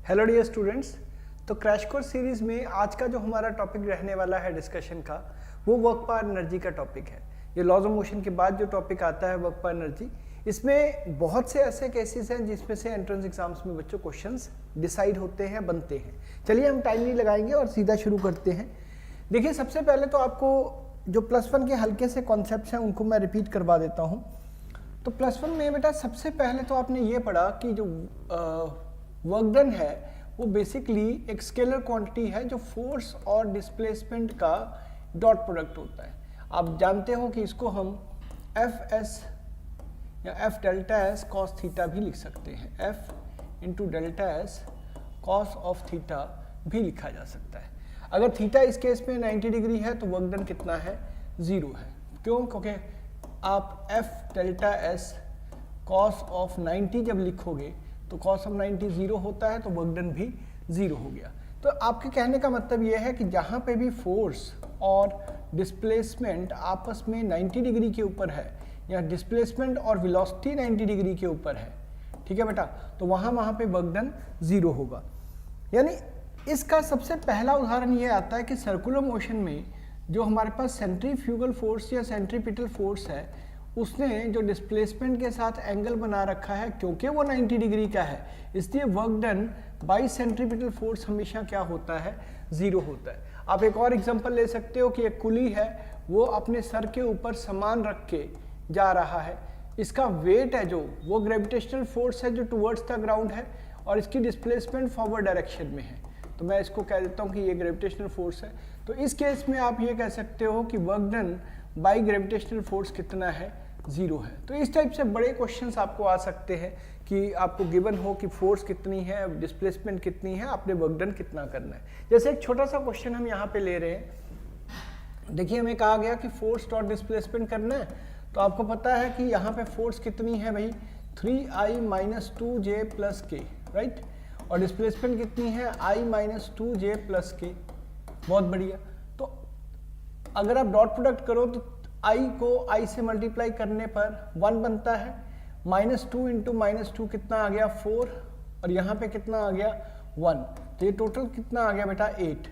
Hello dear students. तो crash course series में आज का जो हमारा टॉपिक रहने वाला है डिस्कशन का, वो वर्क पावर एनर्जी का टॉपिक है। ये लॉज ऑफ मोशन के बाद जो टॉपिक आता है वर्क पावर एनर्जी, इसमें बहुत से ऐसे केसेस हैं जिसमें से एंट्रेंस एग्जाम्स में बच्चों क्वेश्चंस डिसाइड होते हैं, बनते हैं। चलिए हम टाइम नहीं लगाएंगे और सीधा शुरू करते हैं। देखिए, सबसे पहले तो आपको जो +1 के हल्के से कॉन्सेप्ट्स हैं उनको मैं रिपीट करवा देता हूँ। तो +1 में बेटा सबसे पहले तो आपने ये पढ़ा कि जो वर्क डन है वो बेसिकली एक स्केलर क्वांटिटी है जो फोर्स और डिस्प्लेसमेंट का डॉट प्रोडक्ट होता है। आप जानते हो कि इसको हम Fs या F delta S cos theta भी लिख सकते हैं। F into delta S cos of theta भी लिखा जा सकता है। अगर थीटा इस केस में 90 डिग्री है तो वर्क डन कितना है? 0 है। क्यों? क्योंकि आप F delta S cos of 90 जब लिखोगे तो cos ऑफ 90 0 होता है, तो वर्क डन भी 0 हो गया। तो आपके कहने का मतलब यह है कि जहाँ पे भी फोर्स और डिस्प्लेसमेंट आपस में 90 डिग्री के ऊपर है या डिस्प्लेसमेंट और वेलोसिटी 90 डिग्री के ऊपर है, ठीक है बेटा, तो वहाँ पे वर्क डन 0 होगा। यानी इसका सबसे पहला उदाहरण ये आता है कि सर्कुलर मोशन में जो हमारे पास सेंट्रीफ्यूगल फोर्स या सेंट्रीपिटल फोर्स है, उसने जो डिस्प्लेसमेंट के साथ एंगल बना रखा है, क्योंकि वो 90 डिग्री का है, इसलिए work done by centripetal force हमेशा क्या होता है? 0 होता है। आप एक और एग्जांपल ले सकते हो कि एक कुली है, वो अपने सर के ऊपर सामान रख के जा रहा है। इसका वेट है जो, वो ग्रेविटेशनल फोर्स है जो टुवर्ड्स द ग्राउंड है, और इसकी डिस्प्लेसमेंट फॉरवर्ड डायरेक्शन में है। तो मैं इसको कह देता हूँ कि ये ग्रेविटेशनल फोर्स है। तो इस केस में आप ये कह सकते हो कि work done by gravitational force कितना है? 0 है। तो इस टाइप से बड़े क्वेश्चंस आपको आ सकते हैं कि आपको गिवन हो कि फोर्स कितनी है, डिस्प्लेसमेंट कितनी है, आपने वर्क डन कितना करना है। जैसे एक छोटा सा क्वेश्चन हम यहाँ पे ले रहे हैं। देखिए, हमें कहा गया कि फोर्स डॉट डिस्प्लेसमेंट करना है। तो आपको पता है कि यहाँ पे फोर्स कितनी है भाई? 3i - 2j + k, right. और डिस्प्लेसमेंट कितनी है? i - 2j + k। बहुत बढ़िया। तो अगर आप डॉट प्रोडक्ट करो तो i को i से मल्टीप्लाई करने पर 1 बनता है। -2 इंटू -2 कितना आ गया? 4। और यहाँ पे कितना आ गया? 1। तो ये टोटल कितना आ गया बेटा? 8।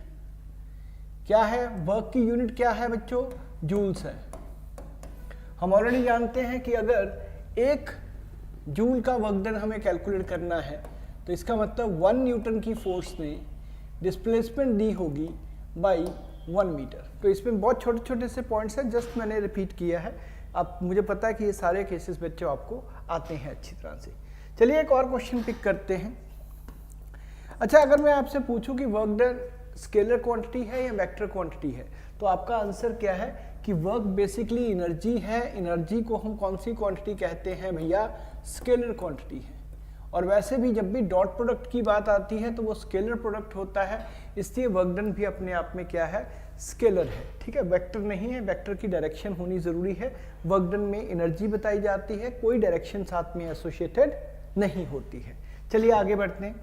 क्या है? वर्क की यूनिट क्या है बच्चों? जूल्स है। हम ऑलरेडी जानते हैं कि अगर 1 जूल का वर्क डन हमें कैलकुलेट करना है तो इसका मतलब 1 न्यूटन की फोर्स ने डिस्प्लेसमेंट दी होगी बाई 1 मीटर। तो इसमें बहुत छोटे छोटे से पॉइंट्स हैं, जस्ट मैंने रिपीट किया है। अब मुझे पता है कि ये सारे केसेस बच्चों आपको आते हैं अच्छी तरह से। चलिए एक और क्वेश्चन पिक करते हैं। अच्छा, अगर मैं आपसे पूछूं कि वर्क डन स्केलर क्वांटिटी है या वेक्टर क्वांटिटी है, तो आपका आंसर क्या है कि वर्क बेसिकली एनर्जी है। एनर्जी को हम कौन सी क्वांटिटी कहते हैं भैया? स्केलर क्वांटिटी है। और वैसे भी जब भी डॉट प्रोडक्ट की बात आती है तो वो स्केलर प्रोडक्ट होता है, इसलिए वर्क डन भी अपने आप में क्या है? स्केलर है, ठीक है, वेक्टर नहीं है। वेक्टर की डायरेक्शन होनी जरूरी है। वर्क डन में एनर्जी बताई जाती है, कोई डायरेक्शन साथ में एसोसिएटेड नहीं होती है। चलिए आगे बढ़ते हैं।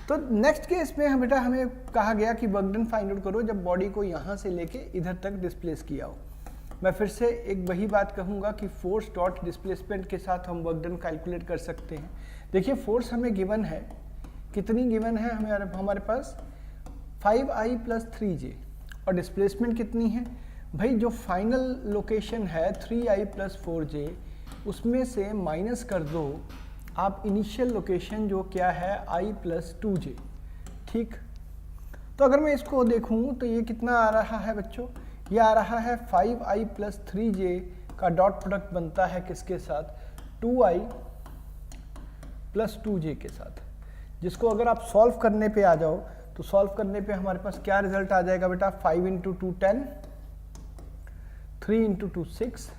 तो नेक्स्ट केस में बेटा हमें कहा गया कि वर्क डन फाइंड आउट करो जब बॉडी को यहाँ से लेके इधर तक डिस्प्लेस किया हो। मैं फिर से एक वही बात कहूँगा कि फोर्स डॉट डिस्प्लेसमेंट के साथ हम वर्क डन कैलकुलेट कर सकते हैं। देखिए, फोर्स हमें गिवन है, कितनी गिवन है हमारे पास? 5i + 3j। और डिस्प्लेसमेंट कितनी है भाई? जो फाइनल लोकेशन है 3i + 4j, उसमें से माइनस कर दो आप इनिशियल लोकेशन जो क्या है? i + 2j, ठीक। तो अगर मैं इसको देखूं तो ये कितना आ रहा है बच्चों? ये आ रहा है 5i + 3j का डॉट प्रोडक्ट बनता है किसके साथ? 2i + 2j के साथ। जिसको अगर आप सॉल्व करने पे आ जाओ तो सॉल्व करने पे हमारे पास क्या रिजल्ट आ जाएगा बेटा? 5 × 2 10, 3 × 2 6।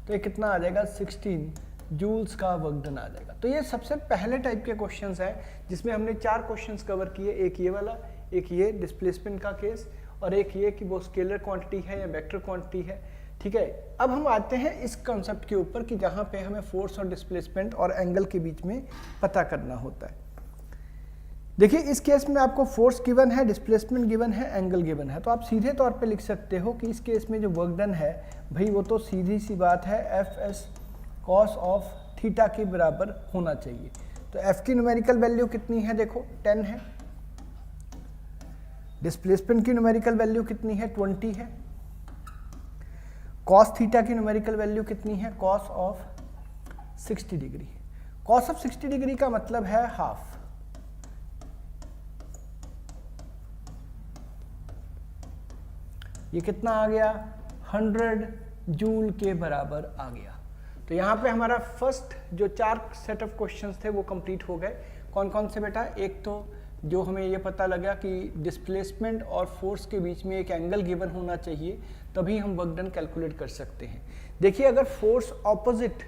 तो ये कितना आ जाएगा? 16 जूल्स का वर्क डन आ जाएगा। तो ये सबसे पहले टाइप के क्वेश्चंस हैं जिसमें हमने 4 क्वेश्चंस कवर किए। एक ये वाला, एक ये डिस्प्लेसमेंट का केस, और एक ये कि वो स्केलर क्वांटिटी है या वेक्टर क्वांटिटी है, ठीक है। अब हम आते हैं इस कॉन्सेप्ट के ऊपर कि जहाँ पे हमें फोर्स और डिस्प्लेसमेंट और एंगल के बीच में पता करना होता है। देखिए, इस केस में आपको फोर्स गिवन है, डिस्प्लेसमेंट गिवन है, एंगल गिवन है। तो आप सीधे तौर पे लिख सकते हो कि इस केस में जो वर्क डन है भाई वो तो सीधी सी बात है Fs cos ऑफ थीटा के बराबर होना चाहिए। तो f की न्यूमेरिकल वैल्यू कितनी है? देखो 10 है। डिस्प्लेसमेंट की न्यूमेरिकल वैल्यू कितनी है, 20 है। कॉस थीटा की न्यूमेरिकल वैल्यू कितनी है, cos of 60 degree. Cos of 60 degree का मतलब है हाफ। ये कितना आ गया, 100 जूल के बराबर आ गया। तो यहाँ पे हमारा फर्स्ट जो 4 सेट ऑफ क्वेश्चंस थे वो कंप्लीट हो गए। कौन कौन से बेटा, एक तो जो हमें ये पता लगा कि डिस्प्लेसमेंट और फोर्स के बीच में एक एंगल गिवन होना चाहिए, तभी हम वर्क डन कैलकुलेट कर सकते हैं। देखिए अगर फोर्स ऑपोजिट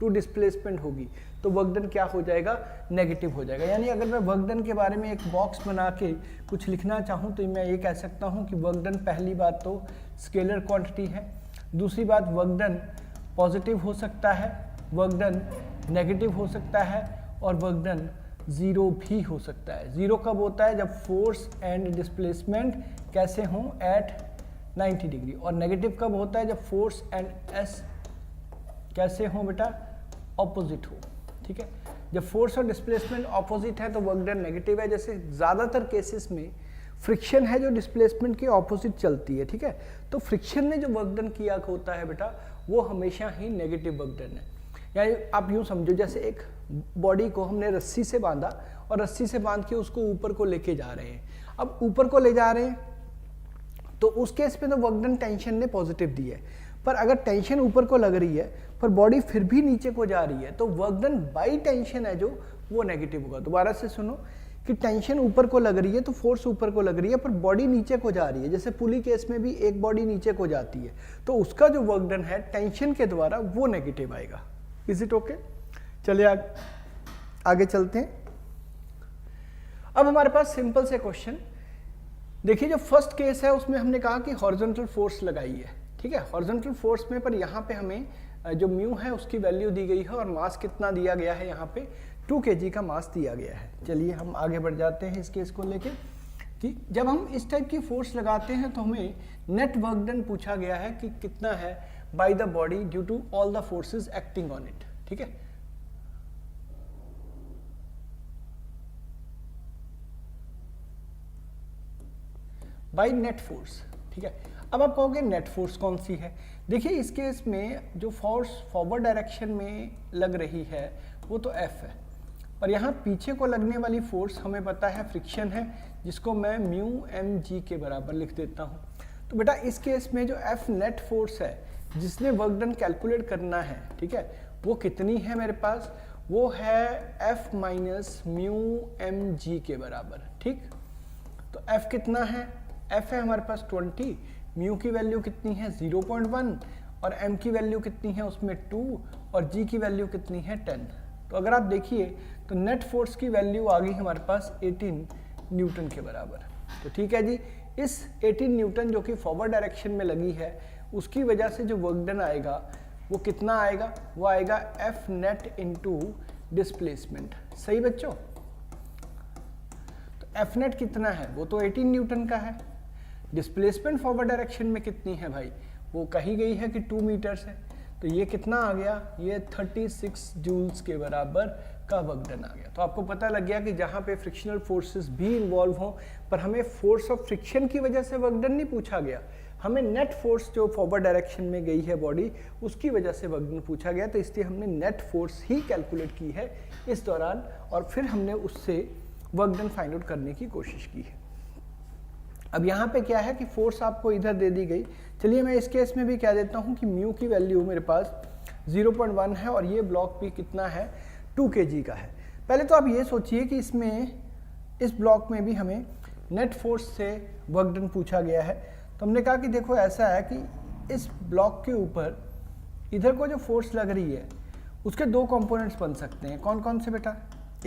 टू डिस्प्लेसमेंट होगी तो वर्क डन क्या हो जाएगा, नेगेटिव हो जाएगा। यानी अगर मैं वर्क डन के बारे में एक बॉक्स बना के कुछ लिखना चाहूँ तो मैं ये कह सकता हूँ कि वर्क डन पहली बात तो स्केलर क्वांटिटी है, दूसरी बात वर्क डन पॉजिटिव हो सकता है, वर्क डन नेगेटिव हो सकता है, और वर्क डन जीरो भी हो सकता है। जीरो कब होता है, जब फोर्स एंड डिस्प्लेसमेंट कैसे हों, एट 90 डिग्री, और नेगेटिव कब होता है, जब फोर्स एंड एस कैसे हों बेटा, ऑपोजिट हो। ठीक है, जब फोर्स और डिस्प्लेसमेंट ऑपोजिट है तो वर्क डन नेगेटिव है। जैसे ज़्यादातर केसेस में फ्रिक्शन है जो डिस्प्लेसमेंट के ऑपोजिट चलती है। ठीक है, तो फ्रिक्शन ने जो वर्क डन किया होता है बेटा वो हमेशा ही नेगेटिव वर्क डन है। यानी आप यूँ समझो जैसे एक बॉडी को हमने रस्सी से बांधा और रस्सी से बांध के उसको ऊपर को लेके जा रहे हैं। अब ऊपर को ले जा रहे हैं तो उस केस में तो वर्क डन टेंशन ने पॉजिटिव दी है, पर अगर टेंशन ऊपर को लग रही है पर बॉडी फिर भी नीचे को जा रही है तो वर्क डन बाई टेंशन है जो वो नेगेटिव होगा। दोबारा से सुनो कि टेंशन ऊपर को लग रही है तो फोर्स ऊपर को लग रही है पर बॉडी नीचे को जा रही है। जैसे पुली केस में भी एक बॉडी नीचे को जाती है तो उसका जो वर्क डन है टेंशन के द्वारा वो नेगेटिव आएगा। Is it okay? चलिए आगे चलते हैं। अब हमारे पास सिंपल से क्वेश्चन देखिए, जो फर्स्ट केस है उसमें हमने कहा कि हॉरिजॉन्टल फोर्स लगाई है। ठीक है, हॉरिजॉन्टल फोर्स में पर यहाँ पे हमें जो म्यू है उसकी वैल्यू दी गई है और मास कितना दिया गया है, यहाँ पे 2 kg का मास दिया गया है। चलिए हम आगे बढ़ जाते हैं इस केस को लेके कि जब हम इस टाइप की फोर्स लगाते हैं तो हमें नेट वर्क डन पूछा गया है कि कितना है by the body due to all the forces acting on it. ठीक है, बाय नेट फोर्स। ठीक है, अब आप कहोगे नेट फोर्स कौन सी है। देखिए इस केस में जो फोर्स फॉरवर्ड डायरेक्शन में लग रही है वो तो F है, और यहाँ पीछे को लगने वाली फोर्स हमें पता है फ्रिक्शन है, जिसको मैं म्यू mg के बराबर लिख देता हूँ। तो बेटा इस केस में जो F नेट फोर्स है जिसने वर्क डन कैलकुलेट करना है, ठीक है, वो कितनी है मेरे पास, वो है F माइनस म्यू mg के बराबर। ठीक, तो F कितना है, F है हमारे पास 20, म्यू की वैल्यू कितनी है 0.1, और m की वैल्यू कितनी है उसमें 2, और g की वैल्यू कितनी है 10। तो अगर आप देखिए तो नेट फोर्स की वैल्यू आ गई हमारे पास 18 न्यूटन के बराबर। तो ठीक है जी, इस 18 न्यूटन जो कि फॉरवर्ड डायरेक्शन में लगी है उसकी वजह से जो वर्क डन आएगा वो कितना आएगा, वो आएगा F नेट इंटू डिस्प्लेसमेंट। सही बच्चों, तो F नेट कितना है, वो तो 18 न्यूटन का है। डिस्प्लेसमेंट फॉरवर्ड डायरेक्शन में कितनी है भाई, वो कही गई है कि 2 मीटर्स है, तो ये कितना आ गया, ये 36 जूल्स के बराबर का वर्क डन आ गया। तो आपको पता लग गया कि जहाँ पे फ्रिक्शनल फोर्सेस भी इन्वॉल्व हों पर हमें फोर्स ऑफ फ्रिक्शन की वजह से वर्क डन नहीं पूछा गया, हमें नेट फोर्स जो फॉरवर्ड डायरेक्शन में गई है बॉडी उसकी वजह से वर्क डन पूछा गया। तो इसलिए हमने नेट फोर्स ही कैलकुलेट की है इस दौरान, और फिर हमने उससे वर्क डन फाइंड आउट करने की कोशिश की है। अब यहाँ पे क्या है कि फोर्स आपको इधर दे दी गई। चलिए मैं इस केस में भी कह देता हूँ कि म्यू की वैल्यू मेरे पास 0.1 है और ये ब्लॉक भी कितना है 2 kg का है। पहले तो आप ये सोचिए कि इसमें इस ब्लॉक में भी हमें नेट फोर्स से वर्क डन पूछा गया है। तो हमने कहा कि देखो ऐसा है कि इस ब्लॉक के ऊपर इधर को जो फोर्स लग रही है उसके 2 कंपोनेंट्स बन सकते हैं। कौन कौन से बेटा,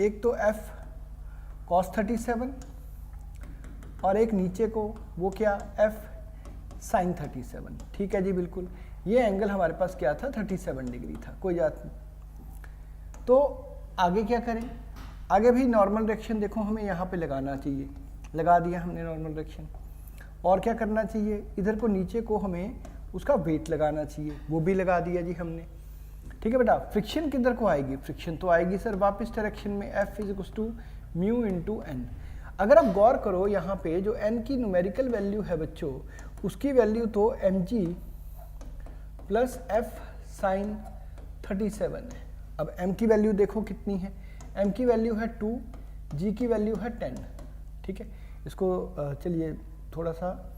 एक तो F cos 37 और एक नीचे को वो क्या F sin 37। ठीक है जी, बिल्कुल ये एंगल हमारे पास क्या था 37 डिग्री था, कोई बात नहीं। तो आगे क्या करें, आगे भी नॉर्मल डायरेक्शन देखो हमें यहाँ पे लगाना चाहिए, लगा दिया हमने नॉर्मल डायरेक्शन। और क्या करना चाहिए, इधर को नीचे को हमें उसका वेट लगाना चाहिए, वो भी लगा दिया जी हमने। ठीक है बेटा, फ्रिक्शन किधर को आएगी, फ्रिक्शन तो आएगी सर वापस डायरेक्शन में F is equal to mu into N. अगर आप गौर करो यहाँ पे जो n की न्यूमेरिकल वैल्यू है बच्चों, उसकी वैल्यू तो mg प्लस f साइन 37 है। अब m की वैल्यू देखो कितनी है, m की वैल्यू है 2, g की वैल्यू है 10। ठीक है, इसको चलिए थोड़ा सा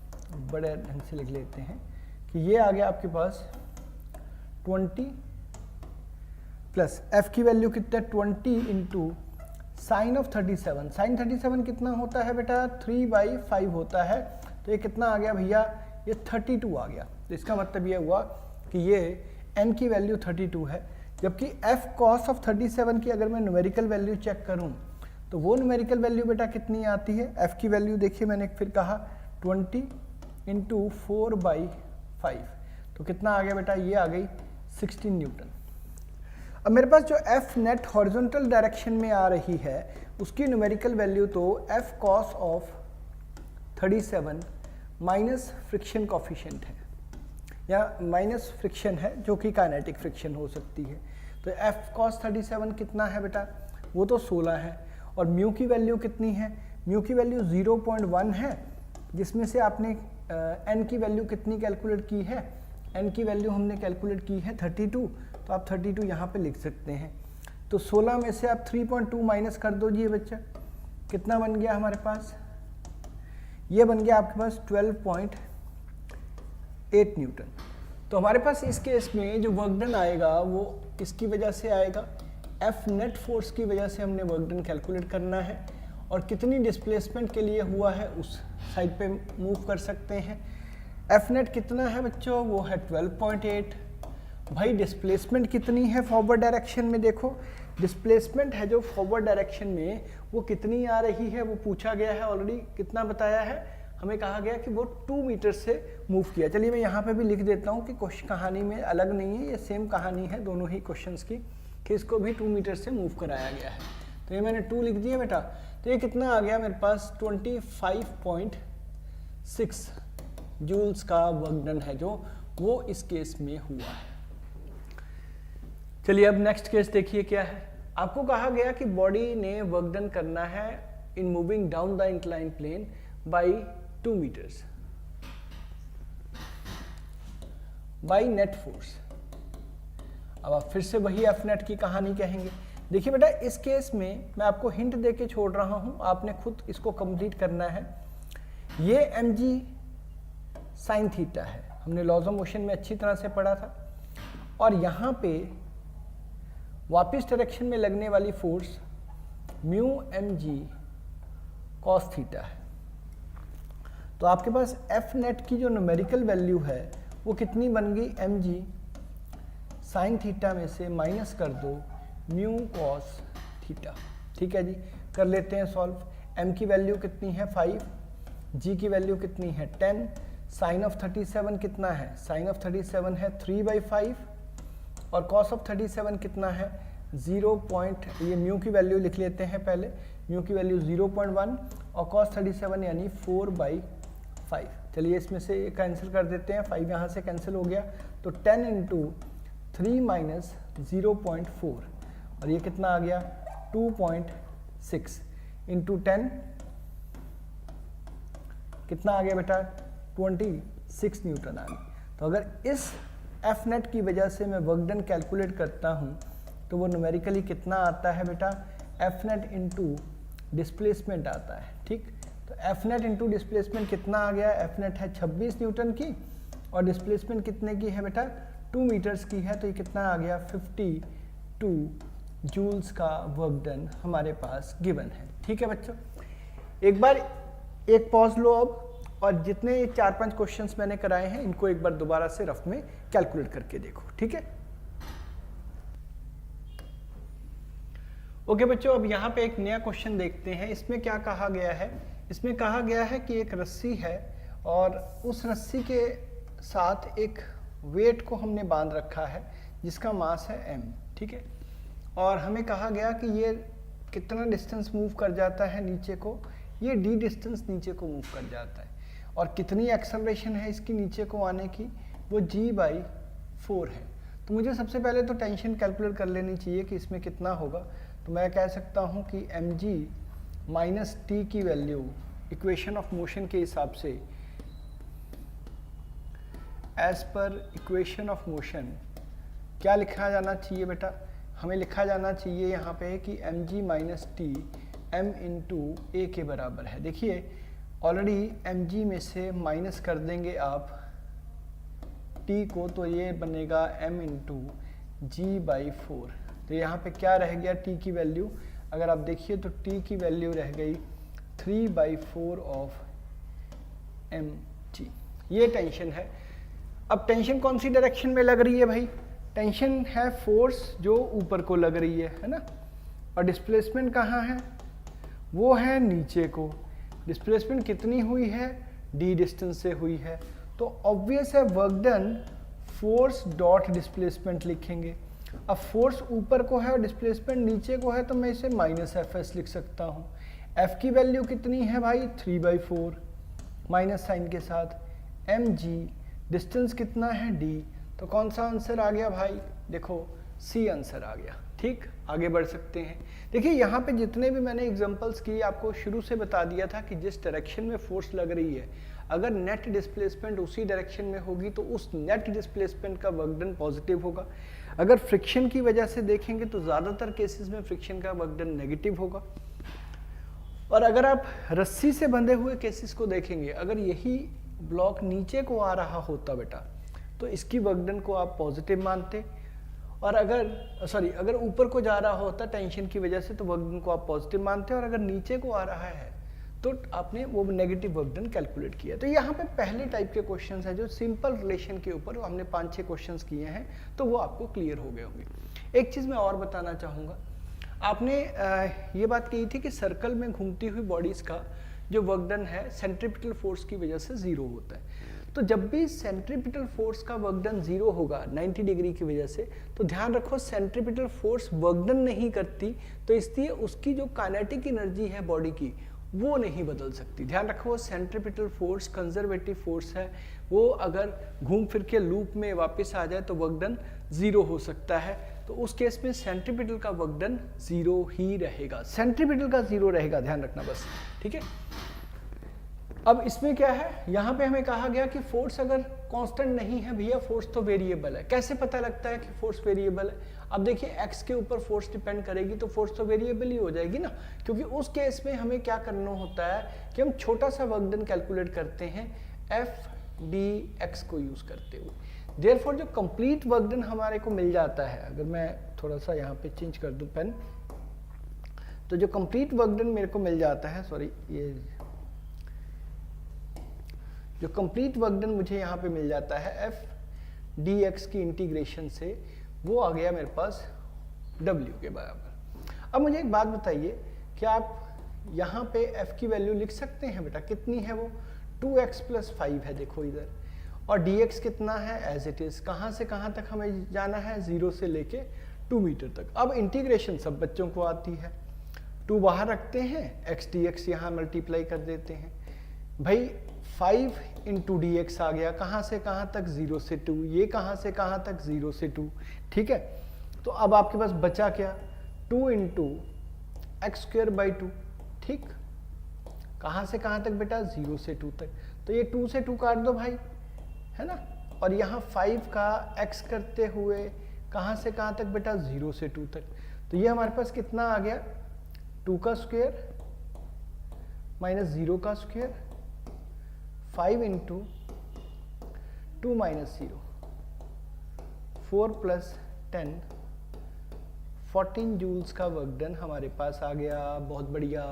बड़े ढंग से लिख लेते हैं कि ये आ गया आपके पास 20 प्लस f की वैल्यू कितना, 20 इंटू साइन ऑफ 37। साइन 37 कितना होता है बेटा, 3/5 होता है। तो ये कितना आ गया भैया, ये 32 आ गया। तो इसका मतलब ये हुआ कि ये n की वैल्यू 32 है, जबकि f cos ऑफ 37 की अगर मैं न्यूमेरिकल वैल्यू चेक करूं तो वो न्यूमेरिकल वैल्यू बेटा कितनी आती है। f की वैल्यू देखिए, मैंने फिर कहा 20 इंटू 4/5, तो कितना आ गया बेटा, ये आ गई 16 न्यूटन। अब मेरे पास जो f नेट हॉरिजॉन्टल डायरेक्शन में आ रही है उसकी न्यूमेरिकल वैल्यू तो f cos of 37 minus friction coefficient है, या माइनस फ्रिक्शन है जो कि काइनेटिक फ्रिक्शन हो सकती है। तो f cos 37 कितना है बेटा, वो तो 16 है। और म्यू की वैल्यू कितनी है, म्यू की वैल्यू 0.1 है, जिसमें से आपने n की वैल्यू कितनी कैलकुलेट की है, n की वैल्यू हमने कैलकुलेट की है 32, तो आप 32 यहाँ पे लिख सकते हैं। तो 16 में से आप 3.2 माइनस कर दो जी बच्चा, कितना बन गया हमारे पास, ये बन गया आपके पास 12.8 न्यूटन। तो हमारे पास इस केस में जो वर्क डन आएगा वो इसकी वजह से आएगा, F नेट फोर्स की वजह से हमने वर्क डन कैलकुलेट करना है, और कितनी डिस्प्लेसमेंट के लिए हुआ है उस साइड पे मूव कर सकते हैं। F नेट कितना है बच्चों, वो है 12.8। भाई डिस्प्लेसमेंट कितनी है फॉरवर्ड डायरेक्शन में, देखो डिस्प्लेसमेंट है जो फॉरवर्ड डायरेक्शन में वो कितनी आ रही है, वो पूछा गया है ऑलरेडी। कितना बताया है, हमें कहा गया कि वो 2 मीटर से मूव किया। चलिए मैं यहाँ पे भी लिख देता हूँ कि क्वेश्चन कहानी में अलग नहीं है, ये सेम कहानी है दोनों ही क्वेश्चंस की, कि इसको भी 2 मीटर से मूव कराया गया है। तो ये मैंने 2 लिख दिया बेटा। तो ये कितना आ गया मेरे पास, 25.6 जूल्स का वर्क डन है जो वो इस केस में हुआ है। चलिए अब नेक्स्ट केस देखिए क्या है। आपको कहा गया कि बॉडी ने वर्क डन करना है in moving down the incline plane by 2 metres by net force. अब आप फिर से वही एफ नेट की कहानी कहेंगे। देखिए बेटा इस केस में मैं आपको हिंट दे के छोड़ रहा हूं, आपने खुद इसको कंप्लीट करना है। ये mg साइन थीटा है, हमने लॉज ऑफ मोशन में अच्छी तरह से पढ़ा था, और यहाँ पे वापिस डायरेक्शन में लगने वाली force mu mg cos theta है। तो आपके पास एफ नेट की जो न्यूमेरिकल वैल्यू है वो कितनी बन गई, mg साइन थीटा में से माइनस कर दो म्यू कॉस थीटा। ठीक है जी, कर लेते हैं सॉल्व। m की वैल्यू कितनी है 5, g की वैल्यू कितनी है 10, साइन ऑफ 37 कितना है, साइन ऑफ 37 है 3/5, और कॉस ऑफ 37 कितना है 0. ये म्यू की वैल्यू लिख लेते हैं पहले, म्यू की वैल्यू 0.1 और कॉस 37 यानी 4/5। चलिए इसमें से ये कैंसिल कर देते हैं, 5 यहाँ से कैंसिल हो गया, तो 10 इंटू 3 माइनस 0.4, और ये कितना आ गया 2.6 इंटू 10 कितना आ गया बेटा 26 न्यूटन आ गया। तो अगर इस एफ नेट की वजह से मैं वर्क डन कैलकुलेट करता हूँ तो वो न्यूमेरिकली कितना आता है बेटा, एफ नेट इंटू डिस्प्लेसमेंट आता है। ठीक, तो एफ नेट इंटू डिस्प्लेसमेंट कितना आ गया, एफ नेट है 26 न्यूटन की, और डिस्प्लेसमेंट कितने की है बेटा 2 मीटर्स की है, तो ये कितना आ गया 52 जूल्स का वर्क डन हमारे पास गिवन है। ठीक है बच्चों, एक बार एक पॉज लो अब, और जितने 4-5 क्वेश्चंस मैंने कराए हैं इनको एक बार दोबारा से रफ में कैलकुलेट करके देखो। ठीक है, ओके बच्चों, अब यहाँ पे एक नया क्वेश्चन देखते हैं। इसमें क्या कहा गया है, इसमें कहा गया है कि एक रस्सी है और उस रस्सी के साथ एक वेट को हमने बांध रखा है जिसका मास है m। ठीक है, और हमें कहा गया कि ये कितना डिस्टेंस मूव कर जाता है नीचे को, ये d डिस्टेंस नीचे को मूव कर जाता है, और कितनी एक्सेलरेशन है इसकी नीचे को आने की, वो g/4 है। तो मुझे सबसे पहले तो टेंशन कैलकुलेट कर लेनी चाहिए कि इसमें कितना होगा। तो मैं कह सकता हूँ कि mg माइनस टी की वैल्यू इक्वेशन ऑफ मोशन के हिसाब से as per equation of motion क्या लिखा जाना चाहिए बेटा? हमें लिखा जाना चाहिए यहाँ पे कि M G minus T M into A के बराबर है। देखिए ऑलरेडी एम जी में से माइनस कर देंगे आप टी को, तो ये बनेगा एम इंटू जी बाई 4। तो यहाँ पे क्या रह गया टी की वैल्यू? अगर आप देखिए तो टी की वैल्यू रह गई 3/4 ऑफ एम जी। ये टेंशन है। अब टेंशन कौन सी डायरेक्शन में लग रही है भाई? टेंशन है फोर्स जो ऊपर को लग रही है ना? और डिस्प्लेसमेंट कहाँ है? वो है नीचे को। डिस्प्लेसमेंट कितनी हुई है? डी डिस्टेंस से हुई है। तो ऑब्वियस है work done force dot displacement लिखेंगे। अब फोर्स ऊपर को है और डिस्प्लेसमेंट नीचे को है, तो मैं इसे माइनस एफ एस लिख सकता हूँ। एफ की वैल्यू कितनी है भाई? 3/4 माइनस साइन के साथ एम जी, डिस्टेंस कितना है डी। तो कौन सा आंसर आ गया भाई? देखो सी आंसर आ गया। ठीक, आगे बढ़ सकते हैं। देखिए यहाँ पे जितने भी मैंने एग्जांपल्स किए आपको शुरू से बता दिया था कि जिस डायरेक्शन में फोर्स लग रही है, अगर नेट डिस्प्लेसमेंट उसी डायरेक्शन में होगी तो उस नेट डिस्प्लेसमेंट का वर्क डन पॉजिटिव होगा। अगर फ्रिक्शन की वजह से देखेंगे तो ज़्यादातर केसेस में फ्रिक्शन का वर्क डन नेगेटिव होगा। और अगर आप रस्सी से बंधे हुए केसेस को देखेंगे, अगर यही ब्लॉक नीचे को आ रहा होता बेटा, तो इसकी वर्क डन को आप पॉजिटिव मानते, और अगर ऊपर को जा रहा होता टेंशन की वजह से तो वर्क डन को आप पॉजिटिव मानते, और अगर नीचे को आ रहा है तो आपने वो नेगेटिव वर्क डन कैलकुलेट किया। तो यहाँ पे पहले टाइप के क्वेश्चंस हैं जो सिंपल रिलेशन के ऊपर हमने 5-6 क्वेश्चंस किए हैं, तो वो आपको क्लियर हो गए होंगे। एक चीज़ मैं और बताना चाहूँगा, आपने ये बात कही थी कि सर्कल में घूमती हुई बॉडीज़ का जो वर्क डन है सेंट्रीपिटल फोर्स की वजह से 0 होता है। तो जब भी सेंट्रीपिटल फोर्स का वर्क डन 0 होगा 90 डिग्री की वजह से, तो ध्यान रखो सेंट्रीपिटल फोर्स वर्क डन नहीं करती, तो इसलिए उसकी जो काइनेटिक एनर्जी है बॉडी की वो नहीं बदल सकती। ध्यान रखो सेंट्रीपिटल फोर्स कंजर्वेटिव फोर्स है, वो अगर घूम फिर के लूप में वापस आ जाए तो वर्क डन 0 हो सकता है। तो उस केस में सेंट्रीपिटल का वर्क डन 0 ही रहेगा, सेंट्रीपिटल का 0 रहेगा, ध्यान रखना बस। ठीक है, अब इसमें क्या है, यहाँ पे हमें कहा गया कि फोर्स अगर कांस्टेंट नहीं है भैया, फोर्स तो वेरिएबल है। कैसे पता लगता है कि फोर्स वेरिएबल है? अब देखिए एक्स के ऊपर फोर्स डिपेंड करेगी तो फोर्स तो वेरिएबल ही हो जाएगी ना, क्योंकि उस केस में हमें क्या करना होता है कि हम छोटा सा वर्क डन कैलकुलेट करते हैं एफ डी एक्स को यूज करते हुए। देयरफॉर जो कंप्लीट वर्क डन हमारे को मिल जाता है, अगर मैं थोड़ा सा यहाँ पे चेंज कर दूं पेन, तो जो कंप्लीट वर्क डन मेरे को मिल जाता है, सॉरी ये जो कंप्लीट वर्क डन मुझे यहाँ पे मिल जाता है एफ डी एक्स की इंटीग्रेशन से, वो आ गया मेरे पास W के बराबर। अब मुझे एक बात बताइए, क्या आप यहाँ पे f की वैल्यू लिख सकते हैं बेटा? कितनी है वो? 2x + 5 है, देखो इधर, और dx कितना है? As it is. कहाँ से कहाँ तक हमें जाना है? 0 से लेके 2 मीटर तक। अब इंटीग्रेशन सब बच्चों को आती है, 2 बाहर रखते हैं, x dx यहाँ मल्टीप्लाई कर देते हैं। भाई 5 × dx आ गया, कहाँ से कहाँ तक? 0 से 2। ये कहाँ से कहाँ तक? 0 से 2। ठीक है, तो अब आपके पास बचा क्या? 2 × x²/2। ठीक, कहाँ से कहाँ तक बेटा? 0 से 2 तक। तो ये 2 से 2 काट दो भाई, है ना। और यहाँ 5 का x करते हुए कहाँ से कहाँ तक बेटा? 0 से 2 तक। तो ये हमारे पास कितना आ गया? 2 का स्क्वायर माइनस 0 का स्क्वायर, 5 × 2 - 0, 4 + 10, 14 जूल्स का वर्क डन हमारे पास आ गया। बहुत बढ़िया।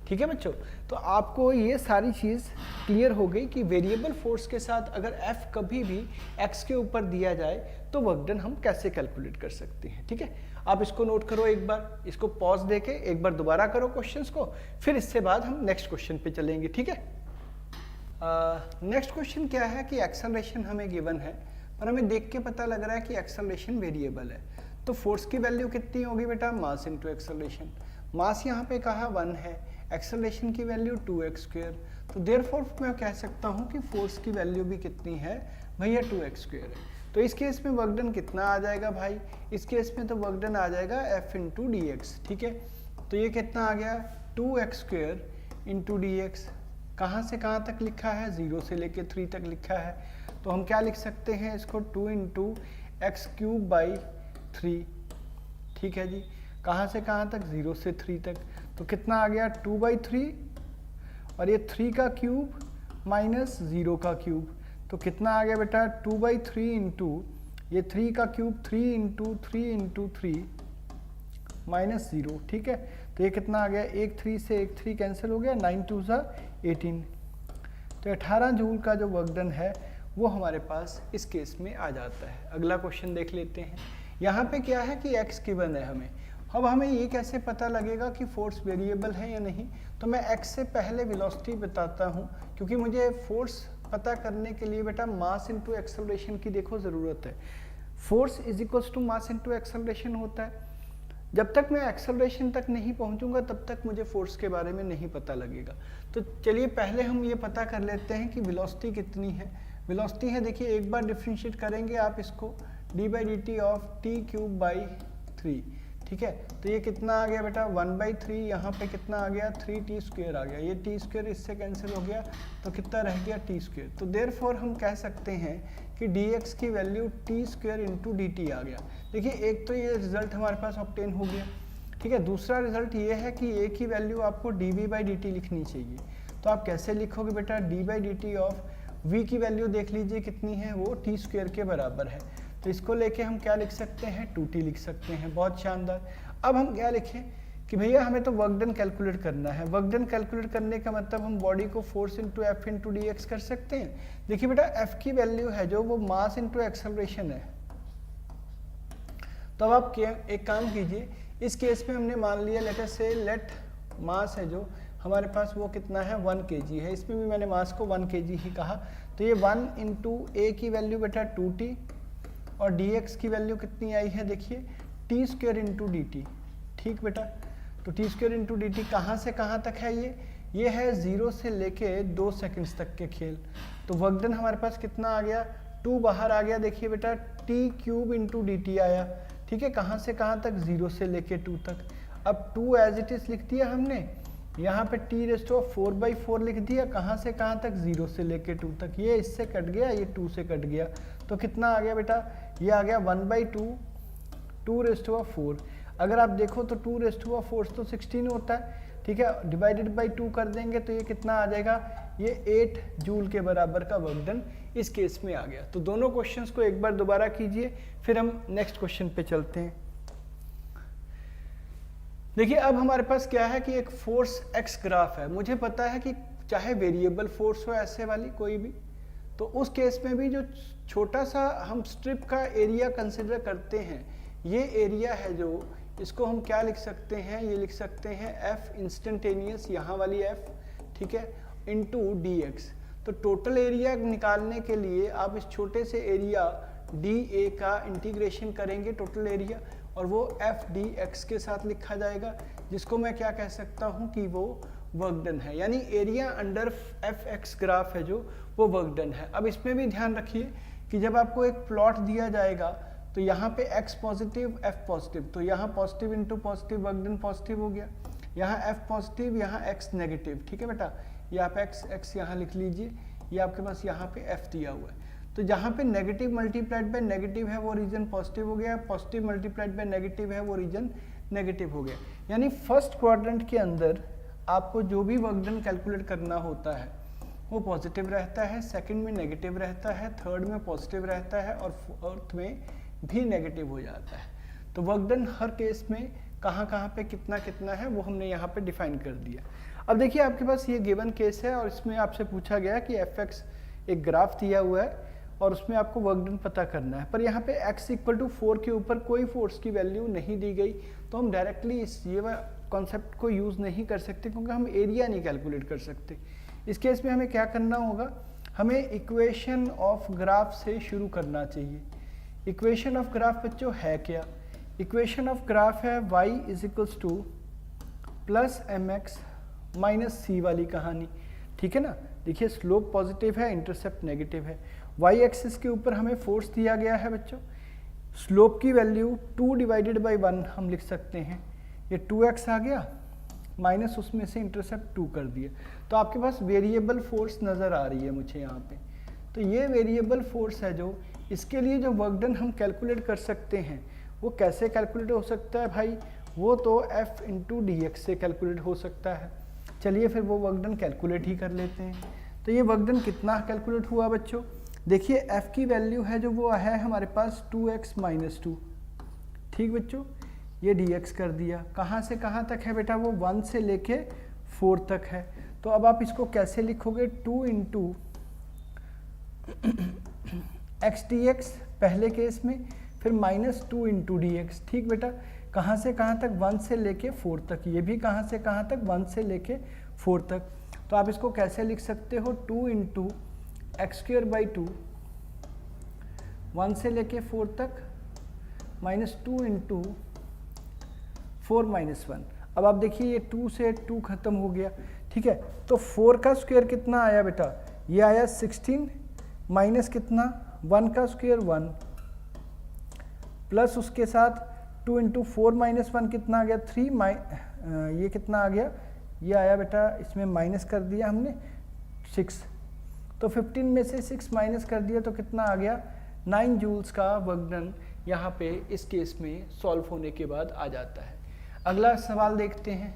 ठीक है बच्चों, तो आपको ये सारी चीज़ क्लियर हो गई कि वेरिएबल फोर्स के साथ अगर F कभी भी x के ऊपर दिया जाए तो वर्क डन हम कैसे कैलकुलेट कर सकते हैं। ठीक है, आप इसको नोट करो, एक बार इसको पॉज देके एक बार दोबारा करो क्वेश्चंस को, फिर इससे बाद हम नेक्स्ट क्वेश्चन पे चलेंगे। ठीक है, नेक्स्ट क्वेश्चन क्या है कि एक्सेलरेशन हमें गिवन है, पर हमें देख के पता लग रहा है कि एक्सेलरेशन वेरिएबल है। तो फोर्स की वैल्यू कितनी होगी बेटा? Mass into acceleration. मास यहाँ पे कहा 1 है, एक्सेलरेशन की वैल्यू 2x²। तो देयरफॉर मैं कह सकता हूँ कि फोर्स की वैल्यू भी कितनी है भैया? 2x² है। तो इस केस में वर्क डन कितना आ जाएगा भाई? इस केस में तो वर्क डन आ जाएगा F × dx। ठीक है, तो ये कितना आ गया 2x² इंटू डी एक्स। कहाँ से कहाँ तक लिखा है, 0 से लेके 3 तक लिखा है, तो हम क्या लिख सकते हैं इसको 2 इंटू x³/3। ठीक है जी, कहाँ से कहाँ तक, 0 से 3 तक, तो कितना आ गया 2/3 और ये 3 का क्यूब माइनस 0 का क्यूब, तो कितना आ गया बेटा 2/3 इंटू ये 3 का क्यूब 3 इंटू 3 इंटू 3 माइनस 0। ठीक है, तो ये कितना आ गया, एक 3 से एक 3 कैंसिल हो गया, 9 2 18। तो 18 जूल का जो वर्क डन है वो हमारे पास इस केस में आ जाता है। अगला क्वेश्चन देख लेते हैं। यहाँ पे क्या है कि x गिवन है हमें। अब हमें ये कैसे पता लगेगा कि फोर्स वेरिएबल है या नहीं, तो मैं x से पहले वेलोसिटी बताता हूँ, क्योंकि मुझे फोर्स पता करने के लिए बेटा मास इनटू एक्सेलरेशन की देखो ज़रूरत है। Force is equals to mass into acceleration होता है। जब तक मैं एक्सेलरेशन तक नहीं पहुंचूंगा तब तक मुझे फोर्स के बारे में नहीं पता लगेगा। तो चलिए पहले हम ये पता कर लेते हैं कि वेलोसिटी कितनी है। वेलोसिटी है, देखिए एक बार डिफरेंशिएट करेंगे आप इसको d/dt ऑफ t³/3। ठीक है, तो ये कितना आ गया बेटा 1/3, यहाँ पे कितना आ गया 3t² आ गया, ये t² इससे कैंसिल हो गया, तो कितना रह गया t²। तो देयरफॉर हम कह सकते हैं कि dx की वैल्यू t² इंटू dt आ गया। देखिए एक तो ये रिजल्ट हमारे पास ऑब्टेन हो गया। ठीक है, दूसरा रिजल्ट ये है कि a की वैल्यू आपको dv/dt लिखनी चाहिए। तो आप कैसे लिखोगे बेटा, d/dt ऑफ v की वैल्यू देख लीजिए कितनी है, वो t² के बराबर है, तो इसको लेके हम क्या लिख सकते हैं 2t लिख सकते हैं। बहुत शानदार। अब हम क्या लिखें कि भैया हमें तो वर्क डन कैलकुलेट करना है। वर्क डन कैलकुलेट करने का मतलब हम बॉडी को force into F into D x कर सकते हैं। देखिए बेटा एफ की वैल्यू है जो वो मास इंटू एक्सेलरेशन है। तो अब आप एक काम कीजिए, इस केस में हमने मान लिया लेट मास है जो हमारे पास वो कितना है 1 kg है, इसमें भी मैंने मास को 1 kg ही कहा। तो ये 1 इंटू ए की वैल्यू बेटा 2t और dx की वैल्यू कितनी आई है, देखिए t² इंटू dt। ठीक बेटा, तो t² इंटू dt कहाँ से कहाँ तक है, ये है 0 से लेके 2 सेकंड्स तक के खेल। तो वर्क डन हमारे पास कितना आ गया 2 बाहर आ गया, देखिए बेटा t³ इंटू dt आया। ठीक है, कहाँ से कहाँ तक 0 से लेके 2 तक। अब 2 एज इट इज लिख दिया हमने, यहाँ पे t⁴/4 लिख दिया, कहाँ से कहाँ तक 0 से लेके 2 तक। ये इससे कट गया, ये 2 से कट गया, तो कितना आ गया बेटा, ये आ गया 1/2 2⁴। अगर आप देखो तो 2⁴ तो 16 होता है। ठीक है, डिवाइडेड बाई 2 कर देंगे तो ये कितना आ जाएगा, ये 8 जूल के बराबर का वर्क डन इस केस में आ गया। तो दोनों क्वेश्चंस को एक बार दोबारा कीजिए, फिर हम नेक्स्ट क्वेश्चन पे चलते हैं। देखिए अब हमारे पास क्या है कि एक फोर्स एक्स ग्राफ है। मुझे पता है कि चाहे वेरिएबल फोर्स हो ऐसे वाली कोई भी, तो उस केस में भी जो छोटा सा हम स्ट्रिप का एरिया कंसिडर करते हैं, ये एरिया है जो इसको हम क्या लिख सकते हैं, ये लिख सकते हैं एफ इंस्टेंटेनियस, यहाँ वाली एफ, ठीक है, इंटू डी एक्स। तो टोटल एरिया निकालने के लिए आप इस छोटे से एरिया डी ए का इंटीग्रेशन करेंगे टोटल एरिया, और वो एफ डी एक्स के साथ लिखा जाएगा, जिसको मैं क्या कह सकता हूँ कि वो वर्क डन है। यानी area under F x graph है जो वो वर्क डन है। अब इसमें भी ध्यान रखिए कि जब आपको एक प्लॉट दिया जाएगा तो यहाँ पे x पॉजिटिव f पॉजिटिव, तो यहाँ positive into positive work done positive हो गया, यहाँ f पॉजिटिव यहाँ x नेगेटिव। ठीक है बेटा, ये आप x यहाँ लिख लीजिए, ये आपके पास यहाँ पे f दिया हुआ है। तो जहाँ पे नेगेटिव मल्टीप्लाइड बाय नेगेटिव है वो रीजन पॉजिटिव हो गया, पॉजिटिव मल्टीप्लाइड बाय नेगेटिव है वो रीजन नेगेटिव हो गया। यानी फर्स्ट क्वाड्रेंट के अंदर आपको जो भी वर्क डन कैलकुलेट करना होता है वो पॉजिटिव रहता है, सेकंड में नेगेटिव रहता है, थर्ड में पॉजिटिव रहता है और फोर्थ में भी नेगेटिव हो जाता है। तो वर्क डन हर केस में कहाँ कहाँ पे कितना कितना है वो हमने यहाँ पे डिफाइन कर दिया। अब देखिए आपके पास ये गिवन केस है और इसमें आपसे पूछा गया कि एफ एक्स एक ग्राफ दिया हुआ है और उसमें आपको वर्क डन पता करना है, पर यहाँ पे x = 4 के ऊपर कोई फोर्स की वैल्यू नहीं दी गई, तो हम डायरेक्टली इस ये कॉन्सेप्ट को यूज़ नहीं कर सकते क्योंकि हम एरिया नहीं कैलकुलेट कर सकते। इस केस में हमें क्या करना होगा, हमें इक्वेशन ऑफ ग्राफ से शुरू करना चाहिए। इक्वेशन ऑफ ग्राफ बच्चों है क्या, इक्वेशन ऑफ ग्राफ है y = +mx - c वाली कहानी। ठीक है ना, देखिए स्लोप पॉजिटिव है, इंटरसेप्ट नेगेटिव है, y एक्सिस के ऊपर हमें फोर्स दिया गया है बच्चों, स्लोप की वैल्यू 2 / 1 हम लिख सकते हैं, ये 2x आ गया माइनस उसमें से इंटरसेप्ट 2 कर दिया, तो आपके पास वेरिएबल फोर्स नज़र आ रही है मुझे यहाँ पे। तो ये वेरिएबल फोर्स है जो इसके लिए जो वर्क डन हम कैलकुलेट कर सकते हैं, वो कैसे कैलकुलेट हो सकता है भाई, वो तो F इंटू डी एक्स से कैलकुलेट हो सकता है। चलिए फिर वो वर्क डन कैलकुलेट ही कर लेते हैं। तो ये वर्क डन कितना कैलकुलेट हुआ बच्चों, देखिए F की वैल्यू है जो वो है हमारे पास 2x माइनस 2, ठीक बच्चों। ये dx कर दिया, कहाँ से कहाँ तक है बेटा, वो 1 से लेके 4 तक है। तो अब आप इसको कैसे लिखोगे, 2 इंटू एक्स डी एक्स पहले केस में, फिर माइनस 2 इंटू डी एक्स, ठीक बेटा। कहाँ से कहाँ तक, 1 से लेके 4 तक, ये भी कहाँ से कहाँ तक, 1 से लेके 4 तक। तो आप इसको कैसे लिख सकते हो, 2 इंटू एक्स स्क्वायर बाई 2, 1 से लेके 4 तक, माइनस 2 इंटू 4 माइनस 1। अब आप देखिए ये 2 से 2 खत्म हो गया, ठीक है। तो 4 का स्क्वायर कितना आया बेटा, ये आया 16 माइनस कितना 1 का स्क्वायर 1, प्लस उसके साथ 2 इंटू 4 माइनस 1 कितना आ गया 3, ये कितना आ गया, ये आया बेटा, इसमें माइनस कर दिया हमने 6, तो 15 में से 6 माइनस कर दिया तो कितना आ गया 9 जूल्स का वर्क डन यहाँ पे इस केस में सॉल्व होने के बाद आ जाता है। अगला सवाल देखते हैं।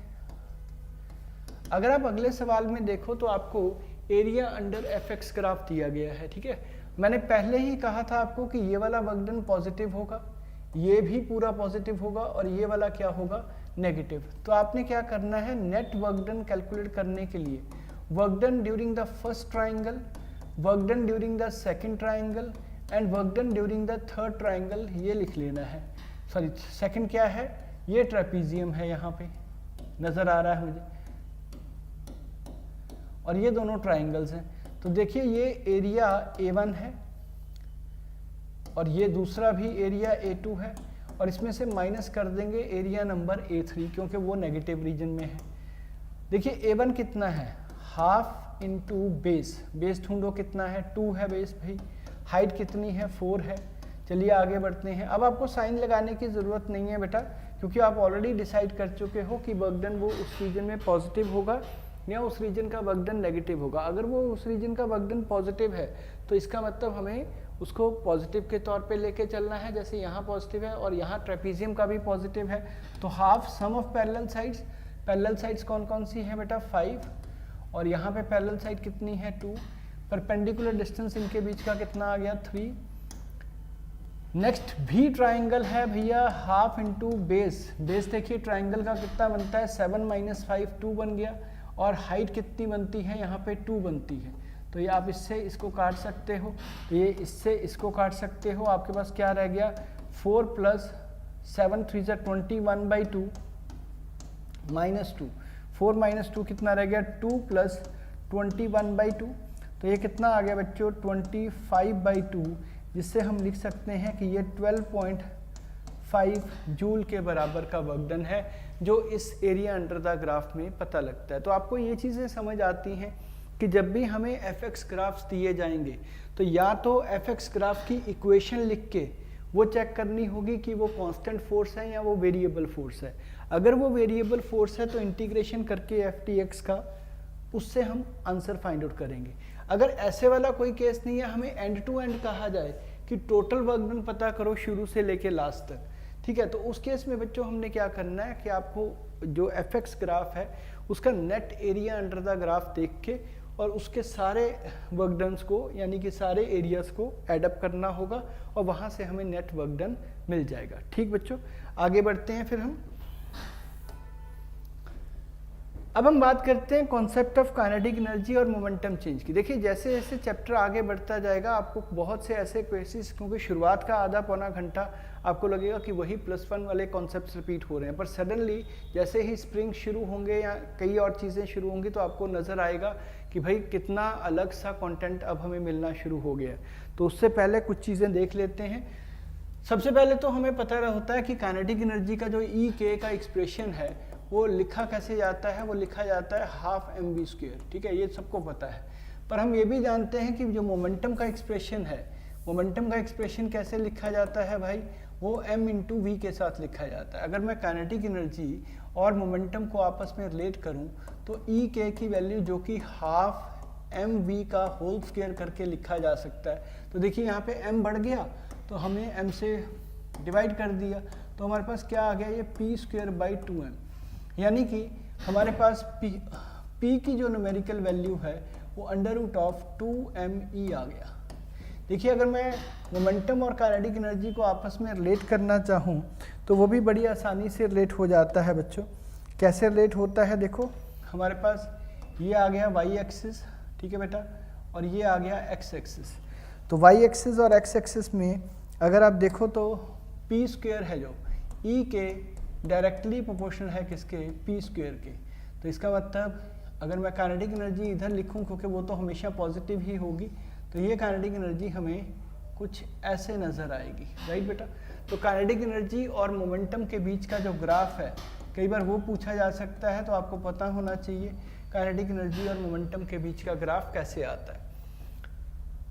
अगर आप अगले सवाल में देखो तो आपको area under F x graph दिया गया है, ठीक है। मैंने पहले ही कहा था आपको कि ये वाला वर्क डन पॉजिटिव होगा, ये भी पूरा पॉजिटिव होगा और ये वाला क्या होगा, नेगेटिव। तो आपने क्या करना है, नेट वर्क डन कैलकुलेट करने के लिए work done during the first triangle, work done during the second triangle and work done during the third triangle, ये लिख लेना है। सॉरी, सेकंड क्या है, ये ट्रेपीजियम है, यहाँ पे नजर आ रहा है मुझे, और ये दोनों ट्राइंगल्स हैं। तो देखिए ये एरिया A1 है और ये दूसरा भी एरिया A2 है, और इसमें से माइनस कर देंगे एरिया नंबर A3 क्योंकि वो नेगेटिव रीजन में है। देखिए A1 कितना है, हाफ इंटू बेस, बेस ढूंढो कितना है, 2 है बेस भाई, हाइट कितनी है 4 है। चलिए आगे बढ़ते हैं। अब आपको साइन लगाने की ज़रूरत नहीं है बेटा, क्योंकि आप ऑलरेडी डिसाइड कर चुके हो कि वर्क डन वो उस रीजन में पॉजिटिव होगा या उस रीजन का वर्क डन नेगेटिव होगा। अगर वो उस रीजन का वर्क डन पॉजिटिव है तो इसका मतलब हमें उसको पॉजिटिव के तौर पे लेके चलना है, जैसे यहाँ पॉजिटिव है और यहाँ ट्रेपीजियम का भी पॉजिटिव है। तो half sum of parallel sides, parallel sides कौन कौन सी है बेटा 5, और यहाँ पे पैरेलल साइड कितनी है 2, परपेंडिकुलर डिस्टेंस इनके बीच का कितना आ गया 3। नेक्स्ट भी ट्राइंगल है भैया, हाफ इंटू बेस, बेस देखिए ट्राइंगल का कितना बनता है 7 माइनस 5 2 बन गया, और हाइट कितनी बनती है यहाँ पे 2 बनती है। तो ये आप इससे इसको काट सकते हो, तो ये इससे इसको काट सकते हो, आपके पास क्या रह गया 4 प्लस 7 3 जा 21/2 माइनस 2, 4 माइनस 2 कितना रह गया 2 प्लस 21/2, तो ये कितना आ गया बच्चों 25/2, जिससे हम लिख सकते हैं कि ये 12.5 जूल के बराबर का वर्क डन है, जो इस एरिया अंडर द ग्राफ में पता लगता है। तो आपको ये चीज़ें समझ आती हैं कि जब भी हमें एफ एक्स ग्राफ्स दिए जाएंगे तो या तो एफ एक्स ग्राफ की इक्वेशन लिख के वो चेक करनी होगी कि वो कांस्टेंट फोर्स है या वो वेरिएबल फोर्स है। अगर वो वेरिएबल फोर्स है तो इंटीग्रेशन करके एफ टी एक्स का उससे हम आंसर फाइंड आउट करेंगे। अगर ऐसे वाला कोई केस नहीं है, हमें एंड टू एंड कहा जाए कि टोटल वर्क डन पता करो शुरू से लेके लास्ट तक, ठीक है, तो उस केस में बच्चों हमने क्या करना है कि आपको जो एफ एक्स ग्राफ है उसका net area under the graph देख के और उसके सारे वर्क डन्स को यानी कि सारे एरियाज को एडअप करना होगा और वहाँ से हमें नेट वर्क डन मिल जाएगा। ठीक बच्चों, आगे बढ़ते हैं फिर हम। अब हम बात करते हैं कॉन्सेप्ट ऑफ काइनेटिक एनर्जी और मोमेंटम चेंज की। देखिए जैसे जैसे चैप्टर आगे बढ़ता जाएगा आपको बहुत से ऐसे क्वेश्चंस, क्योंकि शुरुआत का आधा पौना घंटा आपको लगेगा कि वही +1 वाले कॉन्सेप्ट्स रिपीट हो रहे हैं, पर सडनली जैसे ही स्प्रिंग शुरू होंगे या कई और चीज़ें शुरू होंगी तो आपको नज़र आएगा कि भाई कितना अलग सा कंटेंट अब हमें मिलना शुरू हो गया है। तो उससे पहले कुछ चीज़ें देख लेते हैं। सबसे पहले तो हमें पता होता है कि काइनेटिक एनर्जी का जो E का एक्सप्रेशन है वो लिखा कैसे जाता है, वो लिखा जाता है ½ mv²। ठीक है, ये सबको पता है, पर हम ये भी जानते हैं कि जो मोमेंटम का एक्सप्रेशन है, मोमेंटम का एक्सप्रेशन कैसे लिखा जाता है भाई, वो m इंटू वी के साथ लिखा जाता है। अगर मैं काइनेटिक एनर्जी और मोमेंटम को आपस में रिलेट करूं तो ई के की वैल्यू जो कि हाफ एम वी का होल स्क्वायर करके लिखा जा सकता है। तो देखिए यहाँ पे m बढ़ गया तो हमने m से डिवाइड कर दिया, तो हमारे पास क्या आ गया, ये पी स्क्वायर बाई 2m, यानी कि हमारे पास p की जो न्यूमेरिकल वैल्यू है वो अंडर रूट ऑफ 2me आ गया। देखिए अगर मैं मोमेंटम और काइनेटिक एनर्जी को आपस में रिलेट करना चाहूँ तो वो भी बड़ी आसानी से रिलेट हो जाता है बच्चों। कैसे रिलेट होता है, देखो हमारे पास ये आ गया वाई एक्सिस, ठीक है बेटा, और ये आ गया एक्स एक्सिस। तो वाई एक्सिस और एक्स एक्सिस में अगर आप देखो तो पी स्क्वायर है जो ई के डायरेक्टली प्रोपोर्शनल है किसके, पी स्क्वायर के। तो इसका मतलब अगर मैं काइनेटिक एनर्जी इधर लिखूं क्योंकि वो तो हमेशा पॉजिटिव ही होगी, तो ये काइनेटिक एनर्जी हमें कुछ ऐसे नज़र आएगी, राइट बेटा। तो काइनेटिक एनर्जी और मोमेंटम के बीच का जो ग्राफ है कई बार वो पूछा जा सकता है, तो आपको पता होना चाहिए काइनेटिक एनर्जी और मोमेंटम के बीच का ग्राफ कैसे आता है।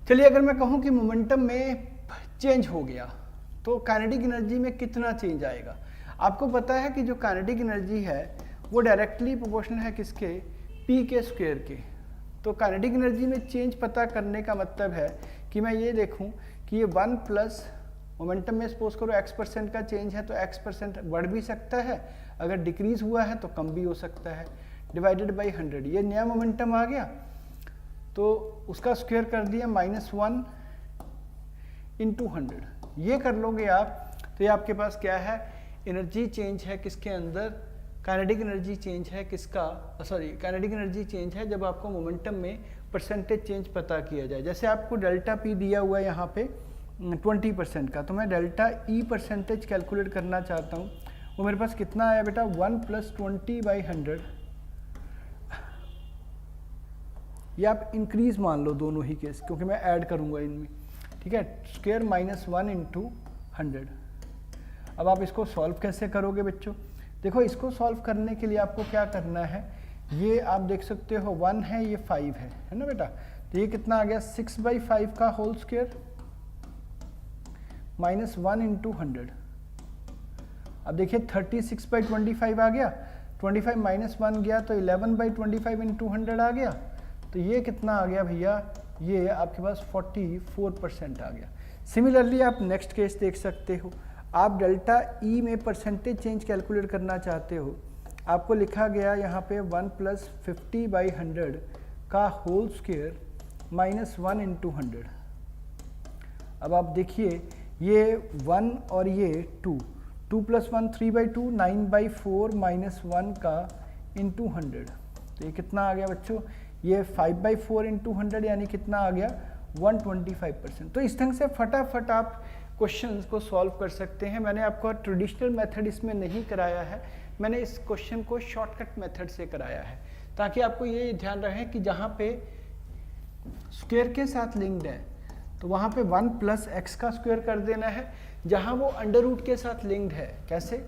चलिए अगर मैं कहूँ कि मोमेंटम में चेंज हो गया तो काइनेटिक एनर्जी में कितना चेंज आएगा। आपको पता है कि जो काइनेटिक एनर्जी है वो डायरेक्टली प्रोपोर्शनल है किसके, पी के स्क्वायर के। तो काइनेटिक एनर्जी में चेंज पता करने का मतलब है कि मैं ये देखूं कि ये 1 प्लस मोमेंटम में सपोज करो x% का चेंज है तो x% बढ़ भी सकता है, अगर डिक्रीज हुआ है तो कम भी हो सकता है, डिवाइडेड बाई 100। ये नया मोमेंटम आ गया तो उसका स्क्वायर कर दिया -1 इंटू 100। ये कर लोगे आप तो ये आपके पास क्या है, एनर्जी चेंज है किसके अंदर, काइनेटिक एनर्जी चेंज है किसका, सॉरी काइनेटिक एनर्जी चेंज है जब आपको मोमेंटम में परसेंटेज चेंज पता किया जाए। जैसे आपको डेल्टा पी दिया हुआ है यहाँ पे 20% का, तो मैं डेल्टा ई परसेंटेज कैलकुलेट करना चाहता हूँ। वो मेरे पास कितना आया बेटा, 1 प्लस 20/100। ये आप इंक्रीज मान लो दोनों ही केस, क्योंकि मैं ऐड करूँगा इनमें, ठीक है, स्क्वायर -1 इंटू 100। अब आप इसको सॉल्व कैसे करोगे बच्चों, देखो इसको सॉल्व करने के लिए आपको क्या करना है, ये आप देख सकते हो 1 है, ये 5 है ना बेटा। तो ये कितना आ गया, 6/5 का होल स्क्वायर -1 इंटू 100। अब देखिए 36/25 आ गया, 25 -1 गया तो 11/25 इंटू 100 आ गया। तो ये कितना आ गया भैया, ये आपके पास 44% आ गया। सिमिलरली आप नेक्स्ट केस देख सकते हो, आप डेल्टा ई में परसेंटेज चेंज कैलकुलेट करना चाहते हो, आपको लिखा गया यहाँ पे 1 प्लस 50/100 का होल स्क्वायर -1 इंटू 100। अब आप देखिए ये 1 और ये 2 प्लस 1 3/2, 9/4 -1 का इंटू 100। तो ये कितना आ गया बच्चों, ये 5/4 इंटू 100 यानी कितना आ गया, 125%। तो इस ढंग से फटाफट आप क्वेश्चंस को सॉल्व कर सकते हैं। मैंने आपको ट्रेडिशनल मेथड इसमें नहीं कराया है, मैंने इस क्वेश्चन को शॉर्टकट मेथड से कराया है, ताकि आपको ये ध्यान रहे कि जहाँ पे स्क्वायर के साथ लिंक्ड है तो वहाँ पे 1 प्लस एक्स का स्क्वायर कर देना है, जहाँ वो अंडर रूट के साथ लिंक्ड है। कैसे,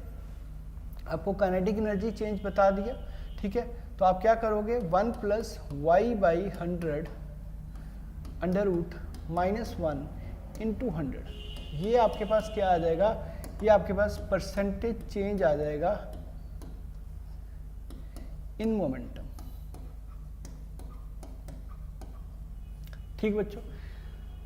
आपको काइनेटिक एनर्जी चेंज बता दिया, ठीक है, तो आप क्या करोगे, 1 plus y/100 under root -1 into 100। ये आपके पास क्या आ जाएगा, ये आपके पास परसेंटेज चेंज आ जाएगा इन मोमेंटम। ठीक बच्चों,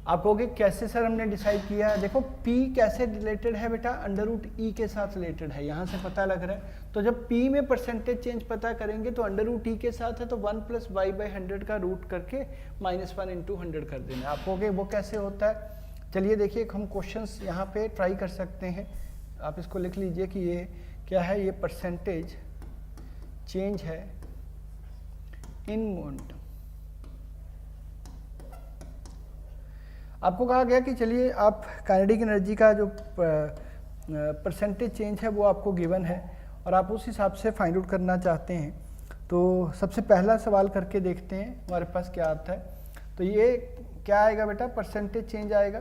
आप कहोगे कैसे सर हमने डिसाइड किया है, देखो P कैसे रिलेटेड है बेटा, अंडर रूट ई के साथ रिलेटेड है, यहाँ से पता लग रहा है। तो जब P में परसेंटेज चेंज पता करेंगे तो अंडर रूट ई के साथ है तो 1 प्लस y/100 का रूट करके -1 इंटू 100 कर देना। आप कहोगे वो कैसे होता है, चलिए देखिए हम क्वेश्चंस यहाँ पे ट्राई कर सकते हैं। आप इसको लिख लीजिए कि ये क्या है, ये परसेंटेज चेंज है इन मोमेंटम। आपको कहा गया कि चलिए आप काइनेटिक एनर्जी का जो परसेंटेज चेंज है वो आपको गिवन है और आप उस हिसाब से फाइंड आउट करना चाहते हैं। तो सबसे पहला सवाल करके देखते हैं हमारे पास क्या आता है। तो ये क्या आएगा बेटा, परसेंटेज चेंज आएगा।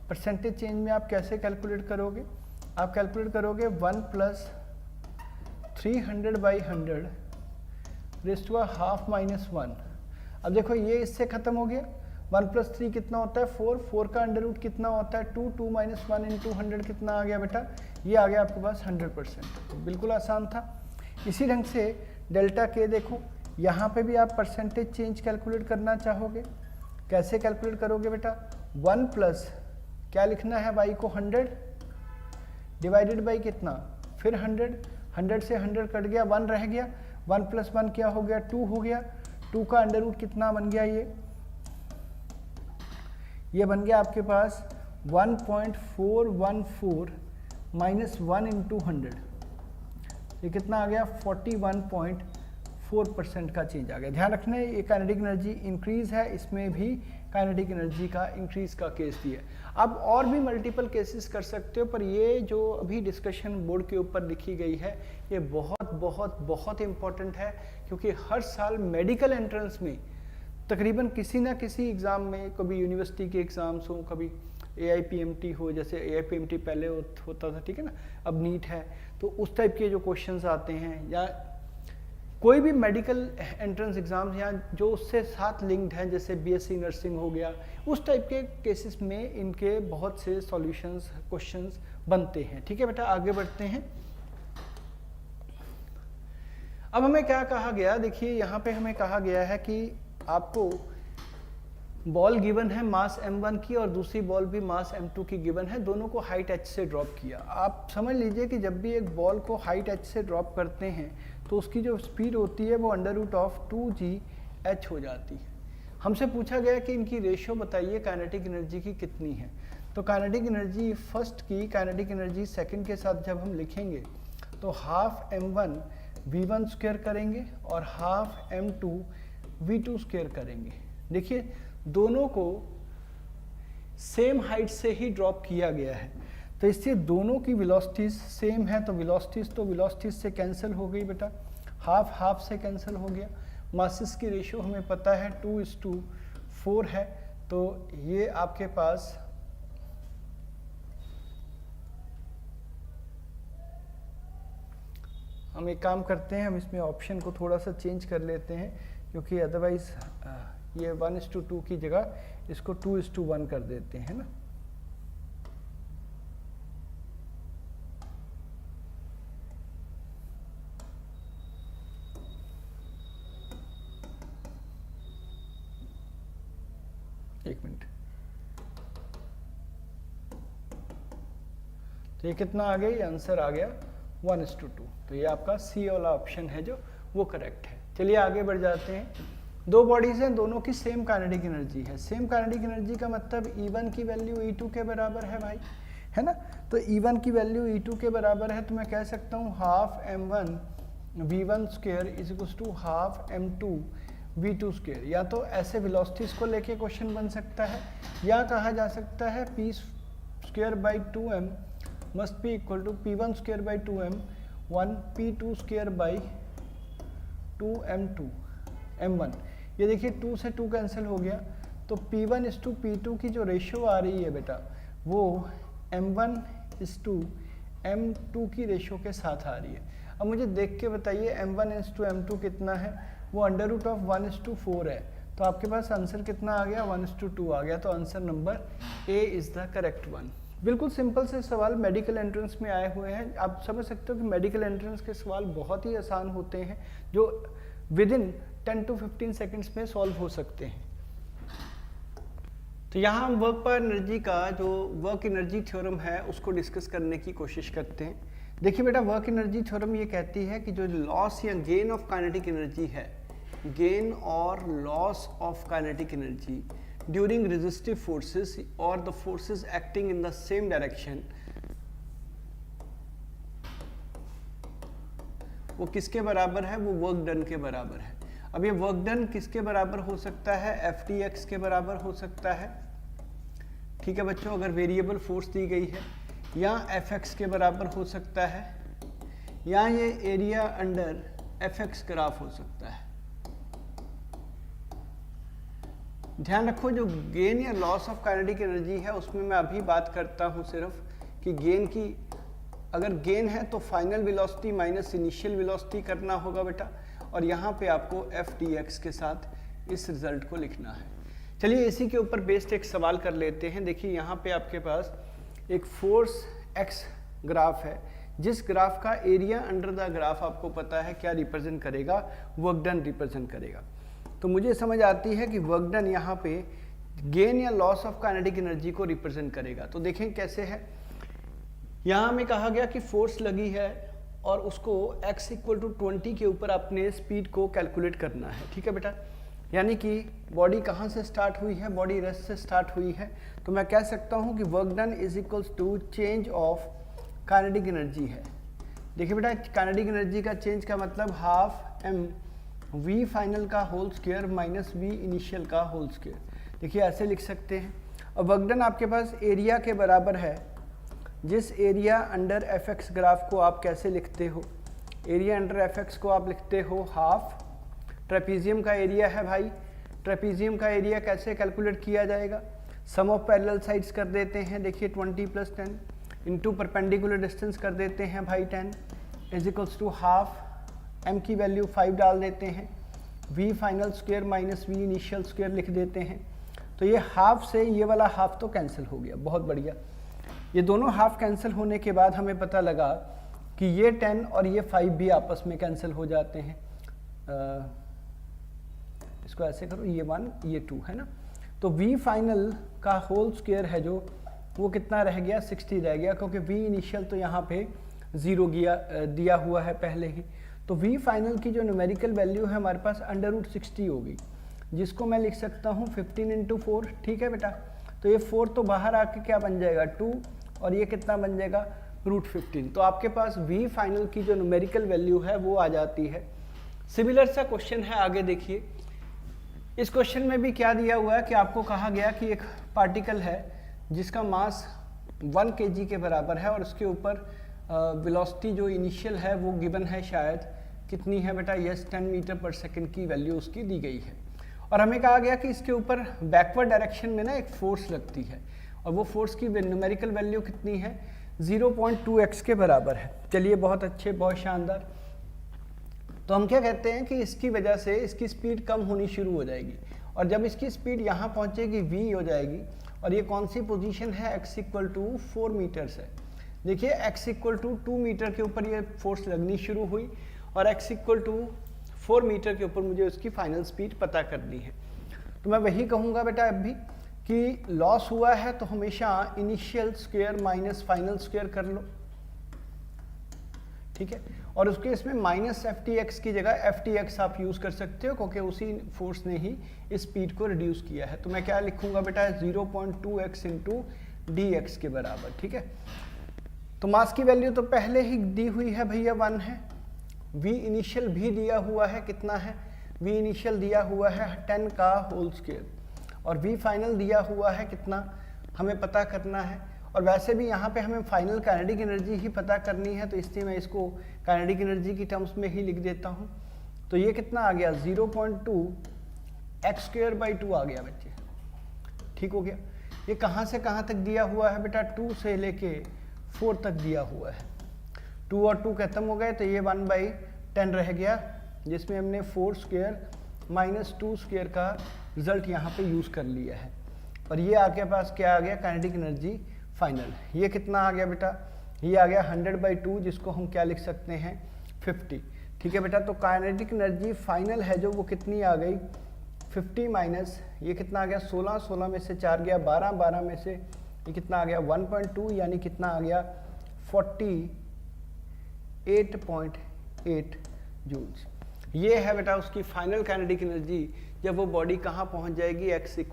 परसेंटेज चेंज में आप कैसे कैलकुलेट करोगे, आप कैलकुलेट करोगे 1 प्लस 300/100 रेज़ टू हाफ -1। अब देखो ये इससे ख़त्म हो गया, 1+3 कितना होता है 4, 4 का अंडर रूट कितना होता है 2, 2 - 1 × 100 कितना आ गया बेटा, ये आ गया आपके पास 100%। बिल्कुल आसान था। इसी ढंग से डेल्टा के देखो, यहाँ पे भी आप परसेंटेज चेंज कैलकुलेट करना चाहोगे, कैसे कैलकुलेट करोगे बेटा, 1 प्लस क्या लिखना है y को 100 डिवाइडेड बाई कितना, फिर 100, 100 से 100 कट गया, 1 रह गया, 1 + 1 क्या हो गया 2 हो गया, 2 का अंडर रूट कितना बन गया, ये बन गया आपके पास 1.414 - 1 × 100, ये कितना आ गया 41.4% का चेंज आ गया। ध्यान रखना है ये काइनेटिक एनर्जी इंक्रीज है, इसमें भी काइनेटिक एनर्जी का इंक्रीज का केस दिया है। आप और भी मल्टीपल केसेस कर सकते हो, पर ये जो अभी डिस्कशन बोर्ड के ऊपर लिखी गई है ये बहुत बहुत बहुत इंपॉर्टेंट है, क्योंकि हर साल मेडिकल एंट्रेंस में तकरीबन किसी ना किसी एग्ज़ाम में, कभी यूनिवर्सिटी के एग्ज़ाम्स हो, कभी AIPMT हो, जैसे AIPMT पहले होता था, ठीक है ना, अब नीट है, तो उस टाइप के जो क्वेश्चंस आते हैं, या कोई भी मेडिकल एंट्रेंस एग्ज़ाम्स या जो उससे साथ लिंक्ड हैं, जैसे BSc नर्सिंग हो गया, उस टाइप के केसेस में इनके बहुत से सॉल्यूशंस क्वेश्चंस बनते हैं। ठीक है बेटा, आगे बढ़ते हैं। अब हमें क्या कहा गया, देखिए यहाँ पे हमें कहा गया है कि आपको बॉल गिवन है मास m1 की और दूसरी बॉल भी मास m2 की गिवन है, दोनों को हाइट h से ड्रॉप किया। आप समझ लीजिए कि जब भी एक बॉल को हाइट h से ड्रॉप करते हैं तो उसकी जो स्पीड होती है वो √2gh हो जाती है। हमसे पूछा गया कि इनकी रेशियो बताइए काइनेटिक एनर्जी की कितनी है। तो काइनेटिक एनर्जी फर्स्ट की काइनेटिक एनर्जी सेकंड के साथ जब हम लिखेंगे तो हाफ m1 v1² करेंगे और हाफ m2 v2² करेंगे। देखिए दोनों को सेम हाइट से ही ड्रॉप किया गया है, तो इससे दोनों की वेलोसिटीज सेम है, तो वेलोसिटीज से कैंसिल हो गई बेटा, हाफ हाफ से कैंसिल हो गया। मासेस की रेशियो हमें पता है 2:4 है, तो ये आपके पास हम एक काम करते हैं, हम इसमें ऑप्शन को थोड़ा सा चेंज कर लेते हैं, क्योंकि अदरवाइज ये 1:2 की जगह इसको 2:1 कर देते हैं ना। एक मिनट, तो ये कितना आ गया, ये आंसर आ गया 1:2। तो ये आपका सी वाला ऑप्शन है जो वो करेक्ट है। चलिए आगे बढ़ जाते हैं। दो बॉडीज हैं, दोनों की सेम काइनेटिक एनर्जी है। सेम काइनेटिक एनर्जी का मतलब E1 की वैल्यू E2 के बराबर है भाई, है ना। तो E1 की वैल्यू E2 के बराबर है, तो मैं कह सकता हूँ half m1 v1² = half m2 v2²। या तो ऐसे वेलोसिटीज को लेके क्वेश्चन बन सकता है, या कहा जा सकता है p²/2m must be equal to p1²/2m 1 p2²/2m1। ये देखिए 2 से 2 कैंसिल हो गया, तो p1:p2 की जो रेशियो आ रही है बेटा वो m1:m2 की रेशियो के साथ आ रही है। अब मुझे देख के बताइए m1:m2 कितना है, वो √1/4 है, तो आपके पास आंसर कितना आ गया 1:2 आ गया। तो answer number A is the correct one. बिल्कुल सिंपल से सवाल मेडिकल एंट्रेंस में आए हुए हैं। आप समझ सकते हो कि मेडिकल एंट्रेंस के सवाल बहुत ही आसान होते हैं, जो विदिन 10 to 15 सेकंड्स में सॉल्व हो सकते हैं। तो यहाँ हम वर्क पर एनर्जी का जो वर्क एनर्जी थ्योरम है उसको डिस्कस करने की कोशिश करते हैं। देखिए बेटा, वर्क एनर्जी थ्योरम ये कहती है कि जो लॉस या गेन ऑफ काइनेटिक एनर्जी है, गेन और loss of kinetic energy during resistive forces और the forces acting in the same direction, वो किसके बराबर है, वो वर्क डन के बराबर है। अब ये वर्क डन किसके बराबर हो सकता है, FTX के बराबर हो सकता है, ठीक है बच्चों, अगर वेरिएबल फोर्स दी गई है, या FX के बराबर हो सकता है, या ये एरिया अंडर FX ग्राफ हो सकता है। ध्यान रखो, जो गेन या लॉस ऑफ काइनेटिक एनर्जी है उसमें मैं अभी बात करता हूँ सिर्फ कि गेन की, अगर गेन है तो final velocity minus initial velocity करना होगा बेटा, और यहाँ पे आपको FTX के साथ इस रिजल्ट को लिखना है। चलिए इसी के ऊपर बेस्ड एक सवाल कर लेते हैं। देखिए यहाँ पे आपके पास एक फोर्स एक्स ग्राफ है, जिस ग्राफ का एरिया अंडर द ग्राफ आपको पता है क्या रिप्रेजेंट करेगा, वर्क डन रिप्रेजेंट करेगा। तो मुझे समझ आती है कि वर्क डन यहाँ पे गेन या लॉस ऑफ काइनेटिक एनर्जी को रिप्रेजेंट करेगा। तो देखें कैसे है, यहाँ हमें कहा गया कि फोर्स लगी है और उसको x इक्वल टू 20 के ऊपर अपने स्पीड को कैलकुलेट करना है। ठीक है बेटा, यानी कि बॉडी कहाँ से स्टार्ट हुई है, बॉडी रेस्ट से स्टार्ट हुई है। तो मैं कह सकता हूँ कि work done is equals to change of kinetic energy है। देखिए बेटा, काइनेटिक एनर्जी का चेंज का मतलब हाफ m v फाइनल का whole square minus v initial का होल स्क्वायर। देखिए ऐसे लिख सकते हैं। और वर्क डन आपके पास एरिया के बराबर है, जिस area under F x graph को आप कैसे लिखते हो, एरिया अंडर एफ एक्स को आप लिखते हो हाफ ट्रेपीजियम का एरिया है भाई। ट्रेपीजियम का एरिया कैसे कैलकुलेट किया जाएगा, सम ऑफ पैरेलल साइड्स कर देते हैं। देखिए 20 + 10 इंटू परपेंडिकुलर डिस्टेंस कर देते हैं भाई 10 is equals to half m की वैल्यू 5 डाल देते हैं, v final square minus v initial square लिख देते हैं। तो ये हाफ से ये वाला हाफ तो कैंसिल हो गया, बहुत बढ़िया। ये दोनों हाफ कैंसिल होने के बाद हमें पता लगा कि ये 10 और ये 5 भी आपस में कैंसिल हो जाते हैं। इसको ऐसे करो, ये 1 ये 2 है ना। तो v फाइनल का होल स्क्वायर है जो वो कितना रह गया, 60 रह गया, क्योंकि v इनिशियल तो यहाँ पे 0 दिया हुआ है पहले ही। तो v फाइनल की जो न्यूमेरिकल वैल्यू है हमारे पास √60 होगी, जिसको मैं लिख सकता हूँ 15 × 4। ठीक है बेटा, तो ये 4 तो बाहर आके क्या बन जाएगा 2, और ये कितना बन जाएगा √15। तो आपके पास v फाइनल की जो न्यूमेरिकल वैल्यू है वो आ जाती है। सिमिलर सा क्वेश्चन है, आगे देखिए। इस क्वेश्चन में भी क्या दिया हुआ है कि आपको कहा गया कि एक पार्टिकल है जिसका मास 1 kg के बराबर है और उसके ऊपर वेलोसिटी जो इनिशियल है वो गिवन है, शायद कितनी है बेटा, यस 10 मीटर/सेकंड की वैल्यू उसकी दी गई है। और हमें कहा गया कि इसके ऊपर बैकवर्ड डायरेक्शन में ना एक फोर्स लगती है, और वो फोर्स की न्यूमेरिकल वैल्यू कितनी है, 0.2x के बराबर है। चलिए बहुत अच्छे, बहुत शानदार। तो हम क्या कहते हैं कि इसकी वजह से इसकी स्पीड कम होनी शुरू हो जाएगी, और जब इसकी स्पीड यहाँ पहुँचेगी v हो जाएगी। और ये कौन सी पोजीशन है, x = 4 मीटर्स है। देखिए x = 2 मीटर के ऊपर ये फोर्स लगनी शुरू हुई, और x = 4 मीटर के ऊपर मुझे उसकी फाइनल स्पीड पता करनी है। तो मैं वही कहूँगा बेटा अब भी कि लॉस हुआ है तो हमेशा initial square minus final square कर लो। ठीक है, और उसके इसमें -ftx की जगह ftx आप यूज़ कर सकते हो, क्योंकि उसी फोर्स ने ही इस स्पीड को रिड्यूस किया है। तो मैं क्या लिखूंगा बेटा, 0.2x × dx के बराबर। ठीक है, तो मास की वैल्यू तो पहले ही दी हुई है भैया, 1 है। v इनिशियल भी दिया हुआ है, कितना है, v इनिशियल दिया हुआ है 10 का होल स्क्वायर, और v फाइनल दिया हुआ है कितना, हमें पता करना है। और वैसे भी यहाँ पे हमें फाइनल काइनेटिक एनर्जी ही पता करनी है, तो इसलिए मैं इसको काइनेटिक एनर्जी की टर्म्स में ही लिख देता हूँ। तो ये कितना आ गया, 0.2x² / 2 आ गया बच्चे। ठीक हो गया। ये कहाँ से कहाँ तक दिया हुआ है बेटा, 2 से लेके 4 तक दिया हुआ है। 2 और 2 खत्म हो गए, तो ये 1/10 रह गया, जिसमें हमने 4² माइनस 2² का रिजल्ट यहाँ पे यूज़ कर लिया है। और ये आपके पास क्या आ गया, काइनेटिक एनर्जी फाइनल। ये कितना आ गया बेटा, ये आ गया 100/2, जिसको हम क्या लिख सकते हैं, 50। ठीक है बेटा, तो काइनेटिक एनर्जी फाइनल है जो वो कितनी आ गई, 50 माइनस ये कितना आ गया, 16 में से 4 गया 12 में से ये कितना आ गया 1.2, यानी कितना आ गया 48.8 जूल्स। ये है बेटा उसकी फाइनल काइनेटिक एनर्जी, जब वो बॉडी कहाँ पहुँच जाएगी, x =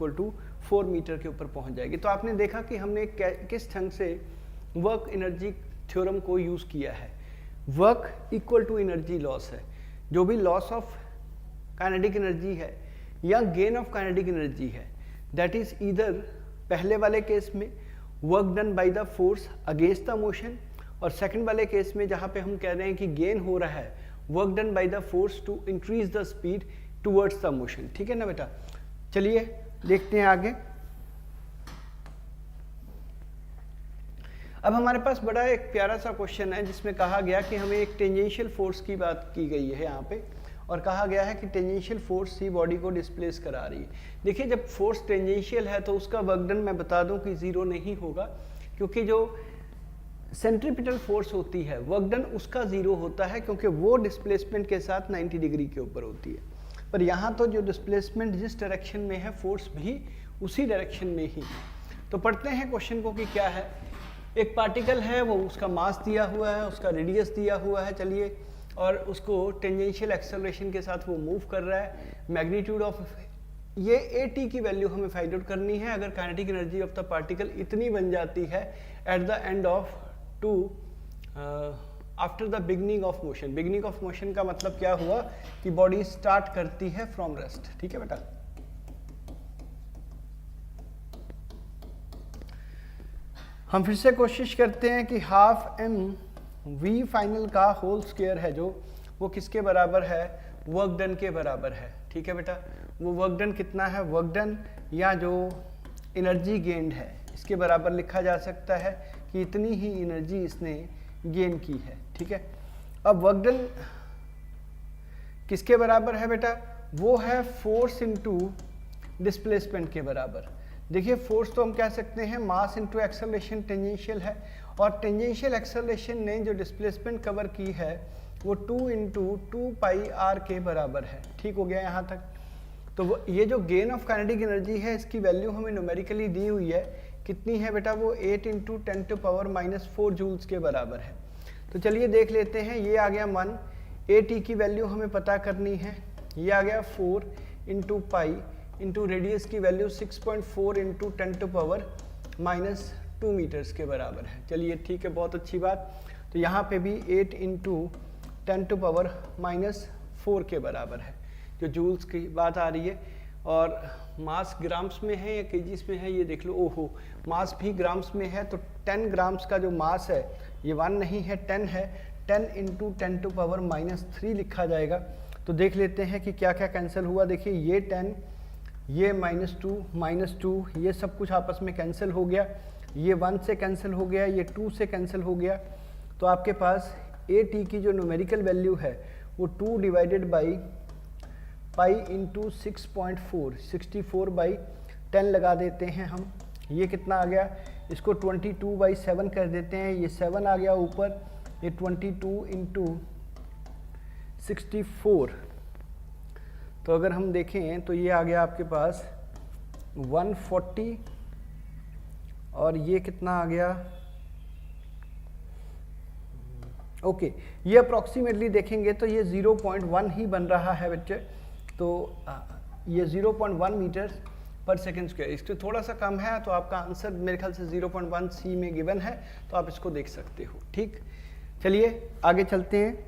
4 मीटर के ऊपर पहुँच जाएगी। तो आपने देखा कि हमने किस ढंग से वर्क एनर्जी थ्योरम को यूज़ किया है। वर्क = एनर्जी लॉस है, जो भी लॉस ऑफ काइनेटिक एनर्जी है या गेन ऑफ काइनेटिक एनर्जी है, दैट इज ईदर पहले वाले केस में work done by the force against the motion, और सेकंड वाले केस में जहाँ पे हम कह रहे हैं कि गेन हो रहा है work done by the force to increase the speed towards the motion. ठीक है ना बेटा, चलिए देखते हैं आगे। अब हमारे पास बड़ा एक प्यारा सा क्वेश्चन है जिसमें कहा गया कि हमें एक टेंजेंशियल फोर्स की बात की गई है यहाँ पे, और कहा गया है कि टेंजेंशियल फोर्स ही बॉडी को डिस्प्लेस करा रही है। देखिए जब फोर्स टेंजेंशियल है तो उसका वर्क डन मैं बता दूं कि जीरो नहीं होगा, क्योंकि जो सेंट्रीपिटल फोर्स होती है वर्क डन उसका जीरो होता है, क्योंकि वो डिस्प्लेसमेंट के साथ 90 डिग्री के ऊपर होती है। पर यहाँ तो जो डिस्प्लेसमेंट जिस डायरेक्शन में है फोर्स भी उसी डायरेक्शन में ही। तो पढ़ते हैं क्वेश्चन को कि क्या है। एक पार्टिकल है, वो उसका मास दिया हुआ है, उसका रेडियस दिया हुआ है, चलिए, और उसको टेंजेंशियल एक्सेलरेशन के साथ वो मूव कर रहा है। मैग्नीट्यूड ऑफ ये at की वैल्यू हमें फाइंड आउट करनी है। अगर kinetic energy of the particle इतनी बन जाती है at the end of two after the beginning of motion. Beginning of motion का मतलब क्या हुआ कि बॉडी स्टार्ट करती है फ्रॉम रेस्ट। ठीक है बेटा, हम फिर से कोशिश करते हैं कि हाफ एम वी फाइनल का होल स्क्वायर है जो वो किसके बराबर है, वर्क डन के बराबर है। ठीक है बेटा, वो वर्क डन कितना है, वर्क डन या जो एनर्जी गेन्ड है इसके बराबर लिखा जा सकता है कि इतनी ही एनर्जी इसने गेन की है। ठीक है, अब वर्क डन किसके बराबर है बेटा, वो है फोर्स इनटू डिस्प्लेसमेंट के बराबर। देखिए फोर्स तो हम कह सकते हैं मास इनटू एक्सेलरेशन टेंजेंशियल है, और टेंजेंशियल एक्सेलरेशन ने जो डिस्प्लेसमेंट कवर की है वो 2 इंटू 2 पाई आर के बराबर है। ठीक हो गया यहाँ तक। तो ये जो गेन ऑफ काइनेटिक एनर्जी है इसकी वैल्यू हमें न्यूमेरिकली दी हुई है, कितनी है बेटा, वो 8 इंटू 10⁻⁻4 जूल्स के बराबर है। तो चलिए देख लेते हैं, ये आ गया 1, at की वैल्यू हमें पता करनी है, ये आ गया 4 इंटू पाई इंटू रेडियस की वैल्यू 6.4 इंटू 10⁻⁻2 मीटर्स के बराबर है। चलिए ठीक है, बहुत अच्छी बात। तो यहाँ पे भी 8 इंटू 10⁻⁻4 के बराबर है, जो जूल्स की बात आ रही है। और मास ग्राम्स में है या केजीस में है ये देख लो। ओहो, मास भी ग्राम्स में है, तो 10 ग्राम्स का जो मास है ये 1 नहीं है 10 है, 10 इंटू 10⁻³ लिखा जाएगा। तो देख लेते हैं कि क्या क्या कैंसिल हुआ। देखिए ये 10, ये -2 ये सब कुछ आपस में कैंसिल हो गया, ये 1 से कैंसिल हो गया, ये 2 से कैंसिल हो गया। तो आपके पास at की जो न्यूमेरिकल वैल्यू है वो 2 डिवाइडेड बाई पाई इंटू 6.4 64/10 लगा देते हैं हम। ये कितना आ गया, इसको 22/7 कर देते हैं, ये 7 आ गया ऊपर, ये 22 इंटू 64। तो अगर हम देखें तो ये आ गया आपके पास 140, और ये कितना आ गया, ओके, ये अप्रॉक्सीमेटली देखेंगे तो ये 0.1 ही बन रहा है बच्चे। तो ये 0.1 मीटर पर सेकेंड स्क्वायर, इससे थोड़ा सा कम है, तो आपका आंसर मेरे ख्याल से 0.1 सी में गिवन है, तो आप इसको देख सकते हो। ठीक, चलिए आगे चलते हैं।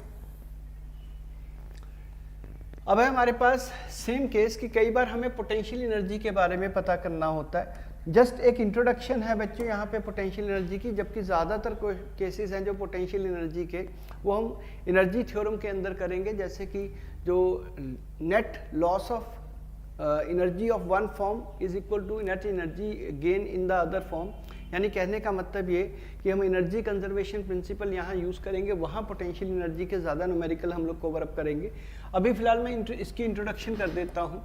अब है हमारे पास सेम केस कि कई बार हमें पोटेंशियल एनर्जी के बारे में पता करना होता है। जस्ट एक इंट्रोडक्शन है बच्चों यहाँ पे पोटेंशियल एनर्जी की, जबकि ज़्यादातर केसेस हैं जो पोटेंशियल एनर्जी के वो हम एनर्जी थ्योरम के अंदर करेंगे, जैसे कि जो net loss of energy of one form is equal to net energy gain in the other form. यानी कहने का मतलब ये कि हम एनर्जी कंजर्वेशन प्रिंसिपल यहाँ यूज़ करेंगे, वहाँ पोटेंशियल एनर्जी के ज़्यादा न्यूमेरिकल हम लोग कवर अप करेंगे। अभी फ़िलहाल मैं इसकी इंट्रोडक्शन कर देता हूँ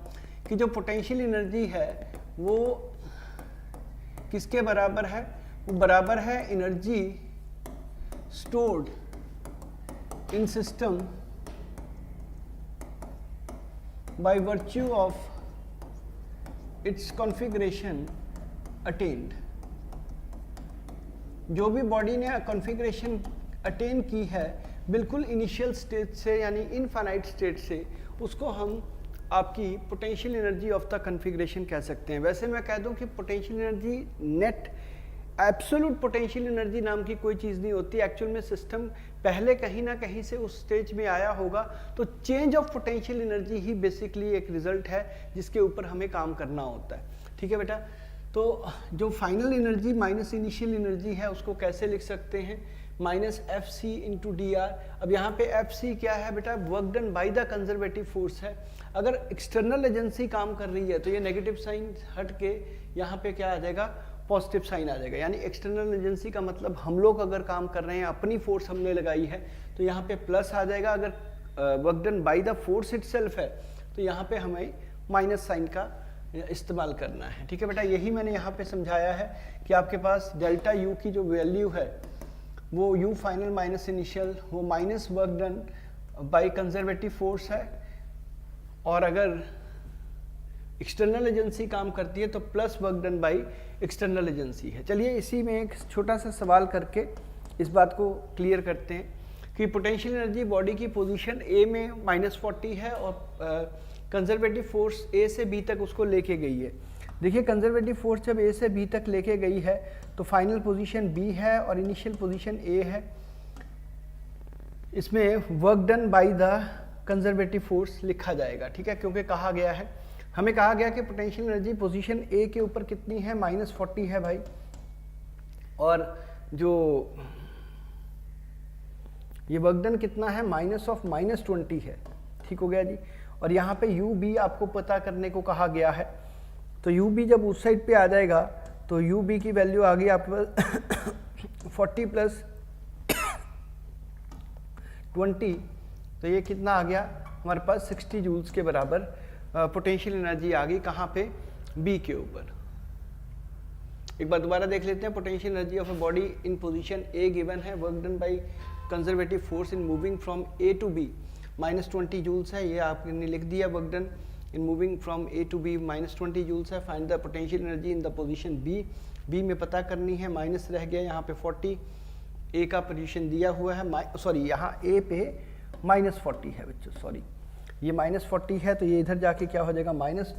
कि जो पोटेंशियल एनर्जी है वो किसके बराबर है, वो बराबर है energy stored in system by virtue of its configuration attend. जो भी बॉडी ने कॉन्फ़िगरेशन अटेन की है बिल्कुल इनिशियल स्टेज से यानी इनफाइनाइट स्टेट से, उसको हम आपकी potential energy of the configuration कह सकते हैं। वैसे मैं कह दूं कि potential energy net absolute potential energy नाम की कोई चीज़ नहीं होती। एक्चुअल में सिस्टम पहले कहीं ना कहीं से उस स्टेज में आया होगा, तो change of potential energy he basically एक रिजल्ट है जिसके ऊपर हमें काम करना होता है। ठीक है बेटा, तो जो final energy minus initial energy है उसको कैसे लिख सकते हैं, minus F C into D R. अब यहाँ पे एफ सी क्या है बेटा, work done by the conservative force है। अगर एक्सटर्नल एजेंसी काम कर रही है तो ये नेगेटिव साइन हट के यहाँ पे क्या आ जाएगा, पॉजिटिव साइन आ जाएगा। यानी एक्सटर्नल एजेंसी का मतलब हम लोग अगर काम कर रहे हैं, अपनी फोर्स हमने लगाई है, तो यहाँ पे प्लस आ जाएगा। अगर work done by the force itself है तो यहाँ पे हमें माइनस साइन का इस्तेमाल करना है। ठीक है बेटा, यही मैंने यहाँ पे समझाया है कि आपके पास डेल्टा यू की जो वैल्यू है वो यू फाइनल माइनस इनिशियल, वो minus work done by conservative force है, और अगर एक्सटर्नल एजेंसी काम करती है तो plus work done by external agency है। चलिए इसी में एक छोटा सा सवाल करके इस बात को क्लियर करते हैं कि पोटेंशियल एनर्जी बॉडी की पोजीशन ए में -40 है और कंजर्वेटिव फोर्स ए से बी तक उसको लेके गई है। देखिए कंजर्वेटिव फोर्स जब ए से बी तक लेके गई है तो फाइनल पोजीशन बी है और इनिशियल पोजीशन ए है। इसमें work done by the conservative force लिखा जाएगा। ठीक है, क्योंकि कहा गया है, हमें कहा गया कि पोटेंशियल एनर्जी पोजीशन ए के ऊपर कितनी है, -40 है भाई, और जो ये वर्क डन कितना है, -20 है। ठीक हो गया जी। और यहाँ पे यू बी आपको पता करने को कहा गया है, तो यू बी जब उस साइड पे आ जाएगा तो यू बी की वैल्यू आ गई आपके पास 40 + 20, तो ये कितना आ गया हमारे पास 60 जूल्स के बराबर पोटेंशियल एनर्जी आ गई। कहाँ पे, बी के ऊपर। एक बार दोबारा देख लेते हैं। Potential energy of a body in position A given है, work done by conservative force in moving from A to B -20 joules है। ये आपने लिख दिया, work done in moving from A to B -20 joules है। Find the potential energy in the position B, B में पता करनी है, माइनस रह गया यहाँ पे 40, ए का पोजीशन दिया हुआ है, सॉरी यहाँ ए पे -40 है बच्चों, सॉरी ये -40 है, तो ये इधर जाके क्या हो जाएगा, -40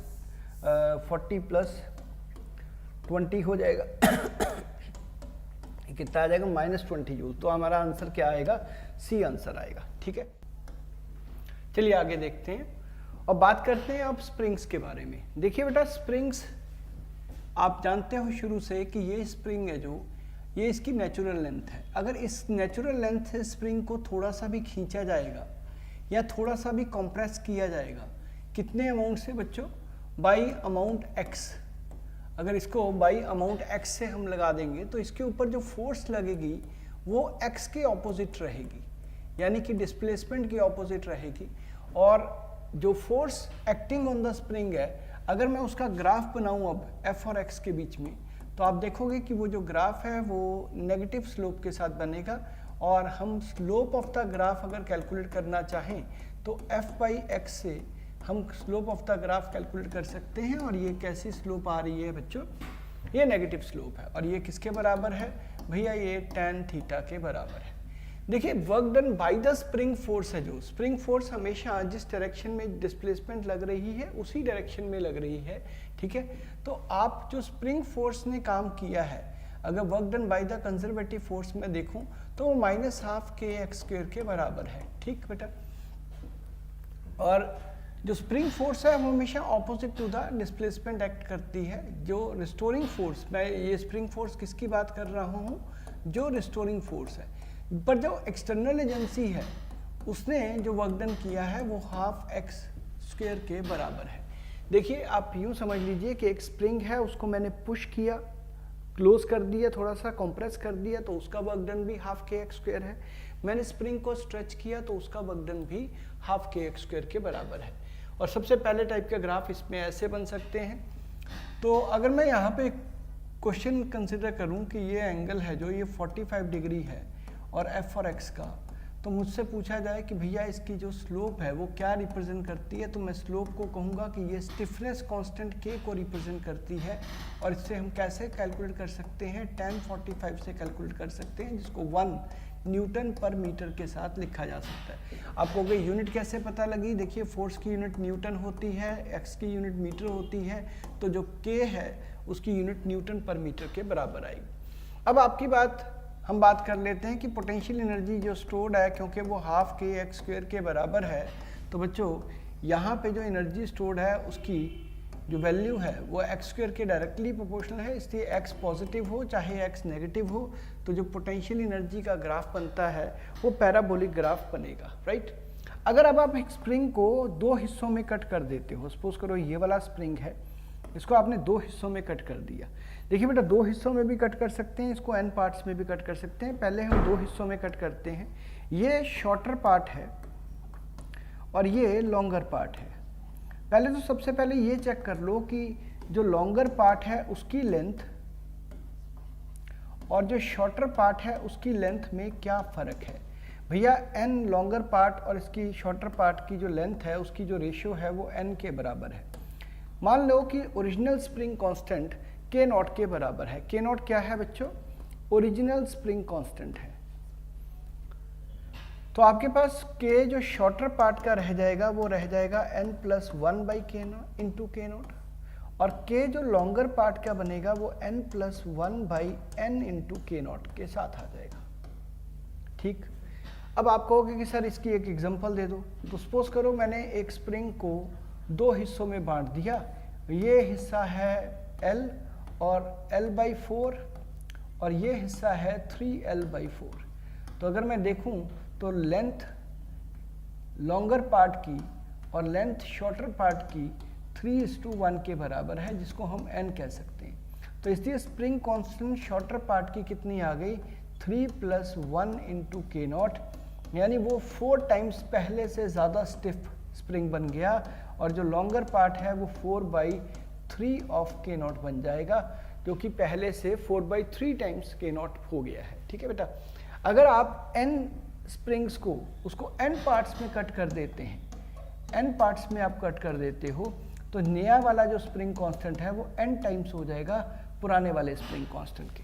+ 20 हो जाएगा कितना आ जाएगा, -20 जूल। तो हमारा आंसर क्या आएगा, सी आंसर आएगा। ठीक है, चलिए आगे देखते हैं और बात करते हैं अब स्प्रिंग्स के बारे में। देखिए बेटा, स्प्रिंग्स आप जानते हो शुरू से कि ये स्प्रिंग है जो, ये इसकी नेचुरल लेंथ है। अगर इस नेचुरल लेंथ से स्प्रिंग को थोड़ा सा भी खींचा जाएगा या थोड़ा सा भी कंप्रेस किया जाएगा, कितने अमाउंट से बच्चों, बाई अमाउंट एक्स। अगर इसको बाई अमाउंट एक्स से हम लगा देंगे तो इसके ऊपर जो फोर्स लगेगी वो एक्स के ऑपोजिट रहेगी, यानी कि डिस्प्लेसमेंट की ऑपोजिट रहेगी। और जो force acting on the spring है, अगर मैं उसका ग्राफ बनाऊं अब एफ और एक्स के बीच में, तो आप देखोगे कि वो जो ग्राफ है वो नेगेटिव स्लोप के साथ बनेगा। और हम स्लोप ऑफ द ग्राफ अगर कैलकुलेट करना चाहें तो f/x से हम slope of the graph calculate कर सकते हैं। और ये कैसी स्लोप आ रही है बच्चों, ये नेगेटिव स्लोप है। और ये किसके बराबर है भैया, ये tan थीटा के बराबर है। देखिए, work done by the spring force है जो, स्प्रिंग फोर्स हमेशा जिस डायरेक्शन में डिस्प्लेसमेंट लग रही है उसी डायरेक्शन में लग रही है। ठीक है, तो आप जो स्प्रिंग फोर्स ने काम किया है, अगर work done by the conservative force में देखूं तो वो -12 kx² के बराबर है। ठीक बेटा, और जो स्प्रिंग फोर्स है वो हमेशा opposite to the displacement act करती है। जो रिस्टोरिंग फोर्स, मैं ये स्प्रिंग फोर्स किसकी बात कर रहा हूँ, जो रिस्टोरिंग फोर्स है, पर जो एक्सटर्नल एजेंसी है उसने जो वर्क डन किया है वो ½ x² के बराबर है। देखिए, आप यूँ समझ लीजिए कि एक स्प्रिंग है, उसको मैंने पुश किया, क्लोज कर दिया, थोड़ा सा कंप्रेस कर दिया, तो उसका वर्क डन भी ½ kx² है। मैंने स्प्रिंग को स्ट्रेच किया तो उसका वर्क डन भी ½ kx² के बराबर है। और सबसे पहले टाइप का ग्राफ इसमें ऐसे बन सकते हैं। तो अगर मैं यहाँ पे क्वेश्चन कंसिडर करूँ कि ये एंगल है जो ये 45 डिग्री है और f और x का, तो मुझसे पूछा जाए कि भैया इसकी जो स्लोप है वो क्या रिप्रेजेंट करती है, तो मैं स्लोप को कहूँगा कि ये स्टिफनेस कांस्टेंट k को रिप्रेजेंट करती है। और इससे हम कैसे कैलकुलेट कर सकते हैं, tan 45 से कैलकुलेट कर सकते हैं, जिसको 1 Nm/m के साथ लिखा जा सकता है। आपको कोई यूनिट कैसे पता लगी, देखिए फोर्स की यूनिट न्यूटन होती है, x की यूनिट मीटर होती है, तो जो k है उसकी यूनिट Nm/m के बराबर आएगी। अब आपकी बात हम बात कर लेते हैं कि पोटेंशियल एनर्जी जो स्टोर्ड है, क्योंकि वो ½ kx² के बराबर है, तो बच्चों यहाँ पे जो एनर्जी स्टोर्ड है उसकी जो वैल्यू है वो x² के डायरेक्टली प्रोपोर्शनल है। इसलिए x पॉजिटिव हो चाहे x नेगेटिव हो, तो जो पोटेंशियल एनर्जी का ग्राफ बनता है वो पैराबोलिक ग्राफ बनेगा, राइट। अगर अब आप एक स्प्रिंग को 2 हिस्सों में कट कर देते हो, सपोज करो ये वाला स्प्रिंग है, इसको आपने 2 हिस्सों में कट कर दिया। देखिए बेटा, 2 हिस्सों में भी कट कर सकते हैं, इसको n पार्ट्स में भी कट कर सकते हैं। पहले हम 2 हिस्सों में कट करते हैं। ये शॉर्टर पार्ट है, और ये लॉन्गर पार्ट है। पहले तो सबसे पहले ये चेक कर लो कि जो लॉन्गर पार्ट है उसकी लेंथ और जो शॉर्टर पार्ट है उसकी लेंथ में क्या फ़र्क है। भैया n लॉन्गर पार्ट और इसकी शॉर्टर पार्ट की जो लेंथ है उसकी जो रेशियो है वो n के बराबर है। मान लो कि original spring constant k not के बराबर है। k नॉट क्या है बच्चों? ओरिजिनल स्प्रिंग कांस्टेंट है। तो आपके पास k जो शॉर्टर पार्ट का रह जाएगा वो रह जाएगा n प्लस 1 बाई के नॉट इंटू के नॉट, और k जो लॉन्गर पार्ट का बनेगा वो n plus 1 by n into के नॉट के साथ आ जाएगा। ठीक, अब आप कहोगे कि सर इसकी एक एग्जांपल दे दो। तो सपोज करो मैंने एक स्प्रिंग को दो हिस्सों में बांट दिया, ये हिस्सा है L और L/4 और ये हिस्सा है 3L/4। तो अगर मैं देखूं तो लेंथ लॉन्गर पार्ट की और लेंथ शॉर्टर पार्ट की 3:1 के बराबर है, जिसको हम n कह सकते हैं। तो इसलिए स्प्रिंग कांस्टेंट शॉर्टर पार्ट की कितनी आ गई? 3 प्लस 1 इंटू के नॉट, यानी वो 4 टाइम्स पहले से ज़्यादा स्टिफ स्प्रिंग बन गया, और जो लॉन्गर पार्ट है वो 4/3 ऑफ के नॉट बन जाएगा, जो कि पहले से 4/3 टाइम्स के नॉट हो गया है। ठीक है बेटा, अगर आप n स्प्रिंग्स को उसको n पार्ट्स में कट कर देते हैं, n पार्ट्स में आप कट कर देते हो, तो नया वाला जो स्प्रिंग कांस्टेंट है वो n टाइम्स हो जाएगा पुराने वाले स्प्रिंग कांस्टेंट के।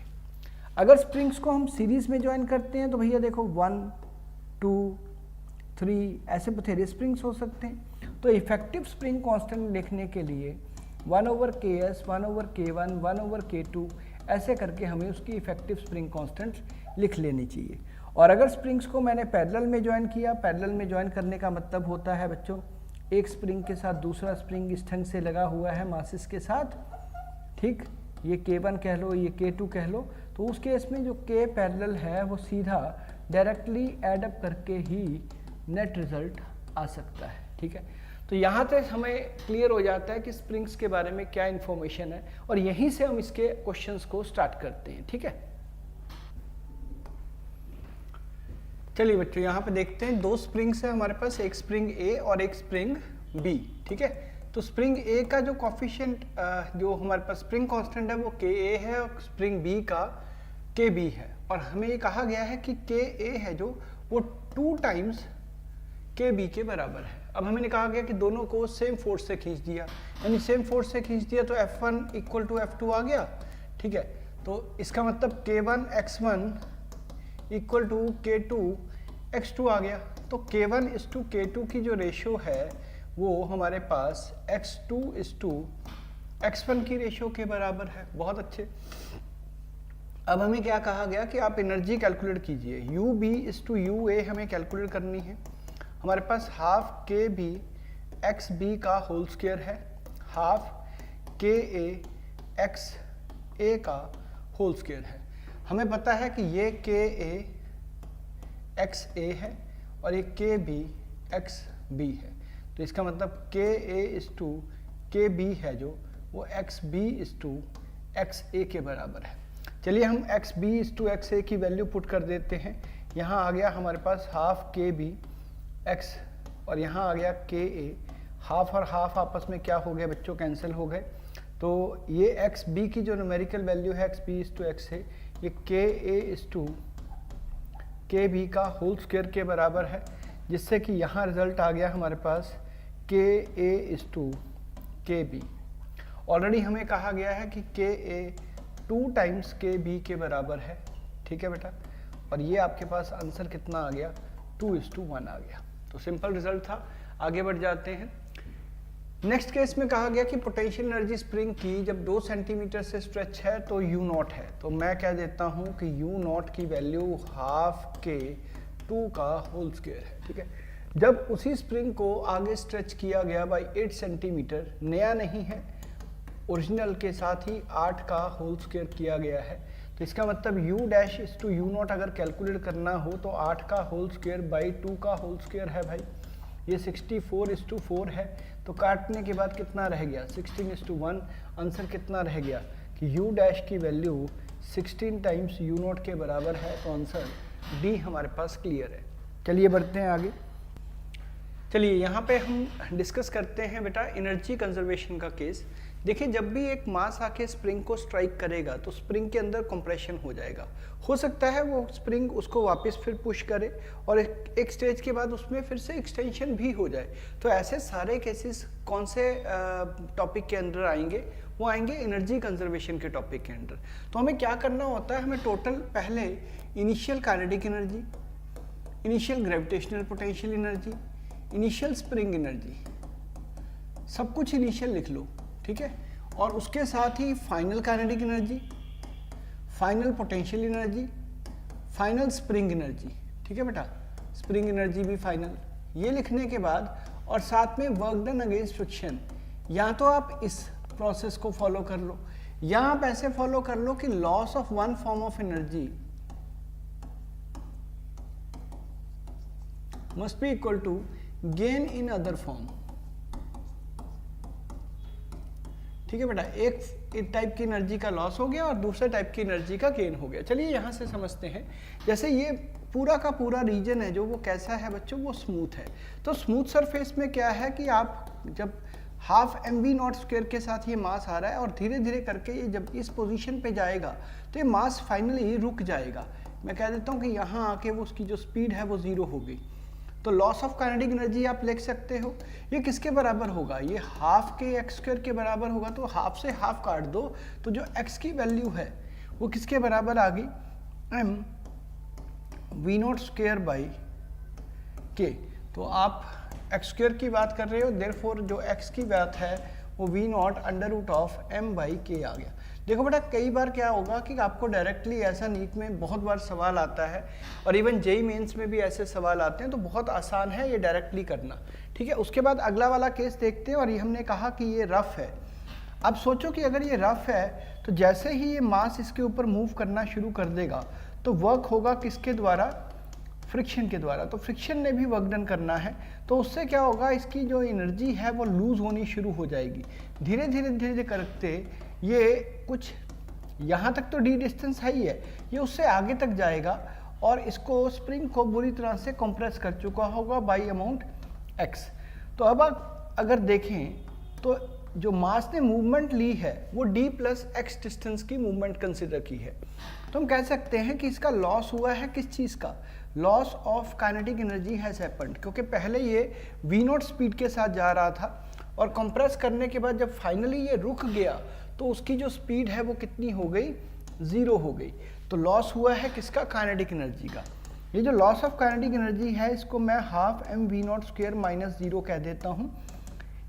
अगर स्प्रिंग्स को हम सीरीज में ज्वाइन करते हैं तो भैया देखो 1 2 3 ऐसे बथेरे स्प्रिंग्स हो सकते हैं। तो इफेक्टिव स्प्रिंग कांस्टेंट लिखने के लिए 1/ks 1/k1 1/k2 ऐसे करके हमें उसकी इफेक्टिव स्प्रिंग कांस्टेंट लिख लेनी चाहिए। और अगर स्प्रिंग्स को मैंने पैरेलल में ज्वाइन किया, पैरेलल में ज्वाइन करने का मतलब होता है बच्चों एक स्प्रिंग के साथ दूसरा स्प्रिंग इस ढंग से लगा हुआ है मासिस के साथ, ठीक, ये K1 कह लो, ये K2 कह लो, तो उस केस में जो K पैरेलल है वो सीधा डायरेक्टली एड अप करके ही नेट रिजल्ट आ सकता है। ठीक है, तो यहाँ तक हमें क्लियर हो जाता है कि स्प्रिंग्स के बारे में क्या इन्फॉर्मेशन है, और यहीं से हम इसके क्वेश्चंस को स्टार्ट करते हैं। ठीक है, चलिए बच्चों यहाँ पे देखते हैं, दो स्प्रिंग्स है हमारे पास, एक स्प्रिंग A और एक स्प्रिंग B। ठीक है, तो स्प्रिंग A का जो कॉफिशिएंट जो हमारे पास स्प्रिंग कांस्टेंट है वो Ka है, और स्प्रिंग B का Kb है, और हमें ये कहा गया है कि Ka है जो वो 2 टाइम्स Kb के बराबर है। अब हमें कहा गया कि दोनों को सेम फोर्स से खींच दिया, यानी सेम फोर्स से खींच दिया तो F1 इक्वल टू F2 आ गया। ठीक है, तो इसका मतलब K1 X1 equal to K2 X2 आ गया। तो K1:to K2 की जो रेशियो है वो हमारे पास X2:to X1 की रेशियो के बराबर है। बहुत अच्छे। अब हमें क्या कहा गया कि आप एनर्जी कैलकुलेट कीजिए, UB:to UA हमें कैलकुलेट करनी है। हमारे पास हाफ KB XB का होल स्क्वायर है, हाफ KA XA का होल स्क्वायर है। हमें पता है कि ये KA XA है और ये KB XB है, तो इसका मतलब KA:to KB है जो वो XB:to XA के बराबर है। चलिए हम XB:to XA की वैल्यू पुट कर देते हैं। यहाँ आ गया हमारे पास हाफ KB X और यहाँ आ गया KA। हाफ और हाफ आपस में क्या हो गया बच्चों? कैंसिल हो गए। तो ये XB की जो न्यूमेरिकल वैल्यू है XB:to XA, ये KA:to KB का होल स्क्वायर के बराबर है, जिससे कि यहाँ रिजल्ट आ गया हमारे पास KA:to KB। ऑलरेडी हमें कहा गया है कि KA 2 टाइम्स KB के बराबर है। ठीक है बेटा, और ये आपके पास आंसर कितना आ गया? 2:1 आ गया। तो सिंपल रिजल्ट था। आगे बढ़ जाते हैं। नेक्स्ट केस में कहा गया कि पोटेंशियल एनर्जी स्प्रिंग की जब 2 सेंटीमीटर से स्ट्रेच है तो U0 है। तो मैं कह देता हूँ कि U0 की वैल्यू हाफ K2 का होल स्क्वायर है। ठीक है, जब उसी स्प्रिंग को आगे स्ट्रेच किया गया बाई 8 सेंटीमीटर, नया नहीं है, ओरिजिनल के साथ ही 8 का होल स्क्वायर किया गया है, तो इसका मतलब U':to U0 अगर कैलकुलेट करना हो तो 8 का होल स्क्वायर बाई 2 का होल स्क्वायर है भाई, ये 64:4 है। तो काटने के बाद कितना रह गया? 16:1। आंसर कितना रह गया कि U' की वैल्यू 16 टाइम्स U0 के बराबर है। तो आंसर डी हमारे पास क्लियर है। चलिए बढ़ते हैं आगे। चलिए यहाँ पे हम डिस्कस करते हैं बेटा एनर्जी कंजर्वेशन का केस। देखिए जब भी एक मास आके स्प्रिंग को स्ट्राइक करेगा तो स्प्रिंग के अंदर कंप्रेशन हो जाएगा। हो सकता है वो स्प्रिंग उसको वापस फिर पुश करे और एक स्टेज के बाद उसमें फिर से एक्सटेंशन भी हो जाए। तो ऐसे सारे केसेस कौन से टॉपिक के अंदर आएंगे? वो आएंगे एनर्जी कंजर्वेशन के टॉपिक के अंदर। तो हमें क्या करना होता है, हमें टोटल पहले initial kinetic energy, initial gravitational potential energy, initial spring energy, सब कुछ इनिशियल लिख लो, ठीक है। और उसके साथ ही final kinetic energy, final potential energy, final spring energy, ठीक है बेटा, स्प्रिंग एनर्जी भी फाइनल, ये लिखने के बाद और साथ में वर्क डन अगेंस्ट फ्रिक्शन। या तो आप इस प्रोसेस को फॉलो कर लो या आप ऐसे फॉलो कर लो कि loss of one form of energy must be equal to gain in other form, ठीक है बेटा। एक टाइप की एनर्जी का लॉस हो गया और दूसरे टाइप की एनर्जी का गेन हो गया। चलिए यहां से समझते हैं। जैसे ये पूरा का पूरा रीजन है जो वो कैसा है बच्चों, वो स्मूथ है। तो स्मूथ सरफेस में क्या है कि आप जब हाफ mv0 के साथ ये मास आ रहा है और धीरे धीरे करके ये जब इस पोजीशन पे जाएगा तो ये मास फाइनली रुक जाएगा। मैं कह देता हूँ कि यहाँ आके वो उसकी जो स्पीड है वो जीरो हो गई। तो लॉस ऑफ काइनेटिक एनर्जी आप लिख सकते हो, ये किसके बराबर होगा, ये हाफ के x² के बराबर होगा। तो हाफ से हाफ काट दो तो जो x की वैल्यू है वो किसके बराबर आ गई, mv0² k। तो आप x² की बात कर रहे हो, देयरफॉर जो x की बात है वो v0√m/k आ गया। देखो बेटा कई बार क्या होगा कि आपको डायरेक्टली ऐसा नीट में बहुत बार सवाल आता है और इवन जेईई मेंस में भी ऐसे सवाल आते हैं, तो बहुत आसान है ये डायरेक्टली करना, ठीक है। उसके बाद अगला वाला केस देखते हैं और ये हमने कहा कि ये रफ है। अब सोचो कि अगर ये रफ है तो जैसे ही ये मास इसके ऊपर मूव करना शुरू कर देगा तो वर्क होगा किसके द्वारा, फ्रिक्शन के द्वारा। तो फ्रिक्शन ने भी वर्क डन करना है, तो उससे क्या होगा, इसकी जो एनर्जी है वो लूज होनी शुरू हो जाएगी। धीरे धीरे करते ये कुछ यहाँ तक तो डी डिस्टेंस है ही है, ये उससे आगे तक जाएगा और इसको स्प्रिंग को बुरी तरह से कंप्रेस कर चुका होगा बाई अमाउंट x। तो अब अगर देखें तो जो मास ने मूवमेंट ली है वो d + x डिस्टेंस की मूवमेंट कंसिडर की है। तो हम कह सकते हैं कि इसका लॉस हुआ है किस चीज़ का, loss of kinetic energy has happened, क्योंकि पहले ये v0 स्पीड के साथ जा रहा था और कंप्रेस करने के बाद जब फाइनली ये रुक गया तो उसकी जो स्पीड है वो कितनी हो गई, 0 हो गई। तो लॉस हुआ है किसका, काइनेटिक एनर्जी का। ये जो लॉस ऑफ काइनेटिक एनर्जी है इसको मैं हाफ mv0² - 0 कह देता हूँ।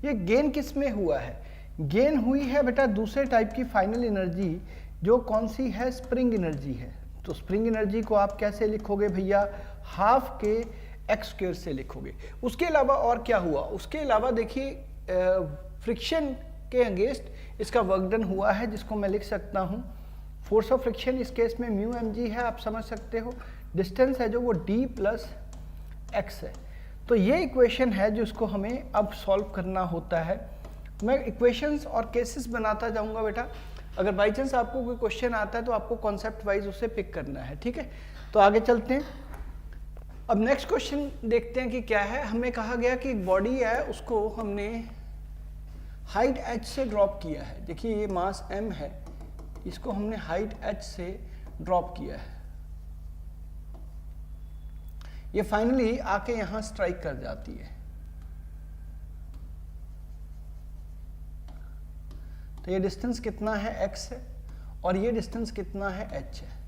ये गेन किस में हुआ है, गेन हुई है बेटा दूसरे टाइप की फाइनल एनर्जी जो कौन सी है, स्प्रिंग एनर्जी है। तो स्प्रिंग एनर्जी को आप कैसे लिखोगे भैया, हाफ के x² से लिखोगे। उसके अलावा और क्या हुआ, उसके अलावा देखिए फ्रिक्शन के अगेंस्ट इसका वर्क डन हुआ है जिसको मैं लिख सकता हूँ फोर्स ऑफ फ्रिक्शन, इस केस में μmg है, आप समझ सकते हो। डिस्टेंस है जो वो d + x है। तो ये इक्वेशन है जिसको हमें अब सॉल्व करना होता है। मैं इक्वेशंस और केसेस बनाता जाऊंगा बेटा, अगर बाई चांस आपको कोई क्वेश्चन आता है तो आपको कॉन्सेप्ट वाइज उसे पिक करना है, ठीक है। तो आगे चलते हैं। अब नेक्स्ट क्वेश्चन देखते हैं कि क्या है। हमें कहा गया कि एक बॉडी है उसको हमने हाइट h से ड्रॉप किया है। देखिए ये मास m है, इसको हमने हाइट h से ड्रॉप किया है। ये फाइनली आके यहां स्ट्राइक कर जाती है। तो ये डिस्टेंस कितना है, x है, और ये डिस्टेंस कितना है, h है।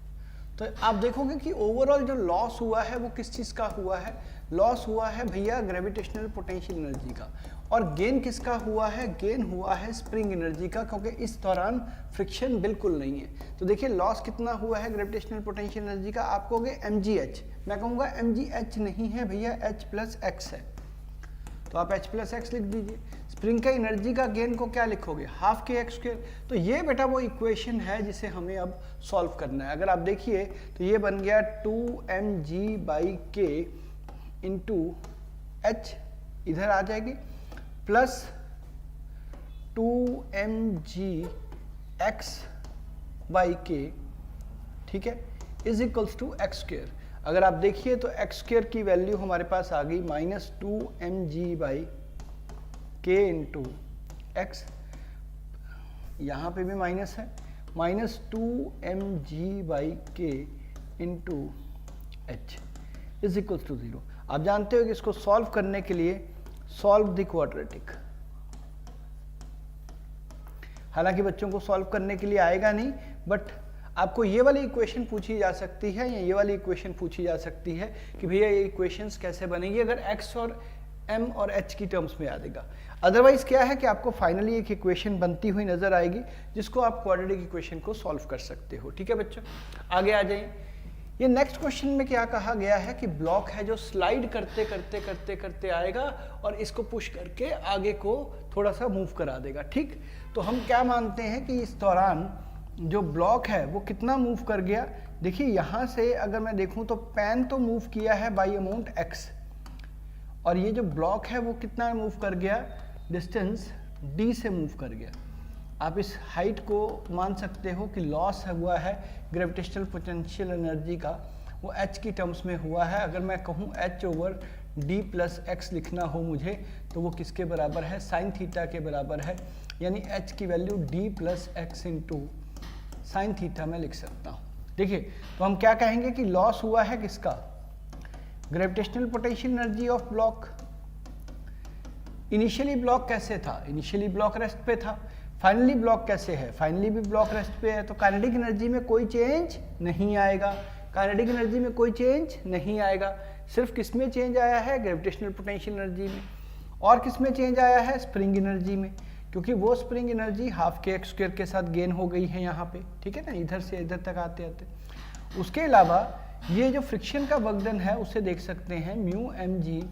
तो आप देखोगे कि ओवरऑल जो लॉस हुआ है वो किस चीज़ का हुआ है, लॉस हुआ है भैया ग्रेविटेशनल पोटेंशियल एनर्जी का। और गेन किसका हुआ है, गेन हुआ है स्प्रिंग एनर्जी का, क्योंकि इस दौरान फ्रिक्शन बिल्कुल नहीं है। तो देखिए लॉस कितना हुआ है ग्रेविटेशनल पोटेंशियल एनर्जी का, आप कहोगे mgh, मैं कहूँगा mgh नहीं है भैया, h + x है। तो आप h + x लिख दीजिए। स्प्रिंग का एनर्जी का गेन को क्या लिखोगे, हाफ के x²। तो ये बेटा वो इक्वेशन है जिसे हमें अब सॉल्व करना है। अगर आप देखिए तो ये बन गया 2mg/k × h, इधर आ जाएगी, प्लस 2mgx/k, ठीक है, इज इक्वल्स टू x²। अगर आप देखिए तो एक्स स्क्वायर की वैल्यू हमारे पास आ गई -2mg/k इंटू एक्स, यहाँ पे भी माइनस है, -2mg/k into H is equal to 0। आप जानते हो कि इसको सॉल्व करने के लिए सॉल्व द क्वाड्रेटिक, हालांकि बच्चों को सॉल्व करने के लिए आएगा नहीं, बट आपको ये वाली इक्वेशन पूछी जा सकती है या ये वाली इक्वेशन पूछी जा सकती है कि भैया ये इक्वेशंस कैसे बनेगी अगर x और m और h की टर्म्स में आ देगा। अदरवाइज क्या है कि आपको फाइनली एक इक्वेशन बनती हुई नजर आएगी जिसको आप क्वाड्रेटिक इक्वेशन को सॉल्व कर सकते हो। ठीक है बच्चों, आगे आ जाइए। ये नेक्स्ट क्वेश्चन में क्या कहा गया है कि ब्लॉक है जो स्लाइड करते करते करते करते आएगा और इसको पुश करके आगे को थोड़ा सा मूव करा देगा। ठीक, तो हम क्या मानते हैं कि इस दौरान जो ब्लॉक है वो कितना मूव कर गया। देखिए यहाँ से अगर मैं देखूं तो पैन तो मूव किया है बाई अमाउंट x, और ये जो ब्लॉक है वो कितना मूव कर गया, डिस्टेंस d से मूव कर गया। आप इस हाइट को मान सकते हो कि लॉस हुआ है ग्रेविटेशनल पोटेंशियल एनर्जी का, वो h की टर्म्स में हुआ है। अगर मैं कहूँ h/d+x लिखना हो मुझे तो वो किसके बराबर है, साइन थीटा के बराबर है, यानी h की value d+x into sine theta में लिख सकता हूँ। देखिए तो हम क्या कहेंगे कि लॉस हुआ है किसका, gravitational potential energy of block. Initially block कैसे था, इनिशियली ब्लॉक रेस्ट पे था, फाइनली ब्लॉक कैसे है, फाइनली भी ब्लॉक रेस्ट पे है, तो काइनेटिक एनर्जी में कोई चेंज नहीं आएगा, काइनेटिक एनर्जी में कोई चेंज नहीं आएगा। सिर्फ किस में चेंज आया है, ग्रेविटेशनल पोटेंशियल एनर्जी में। और किस में चेंज आया है, स्प्रिंग एनर्जी में, क्योंकि वो स्प्रिंग एनर्जी हाफ के एक्स स्क्वायर के साथ गेन हो गई है यहाँ पे। ठीक है ना, इधर से इधर तक आते आते। उसके अलावा ये जो फ्रिक्शन का वर्क डन है उसे देख सकते हैं μmg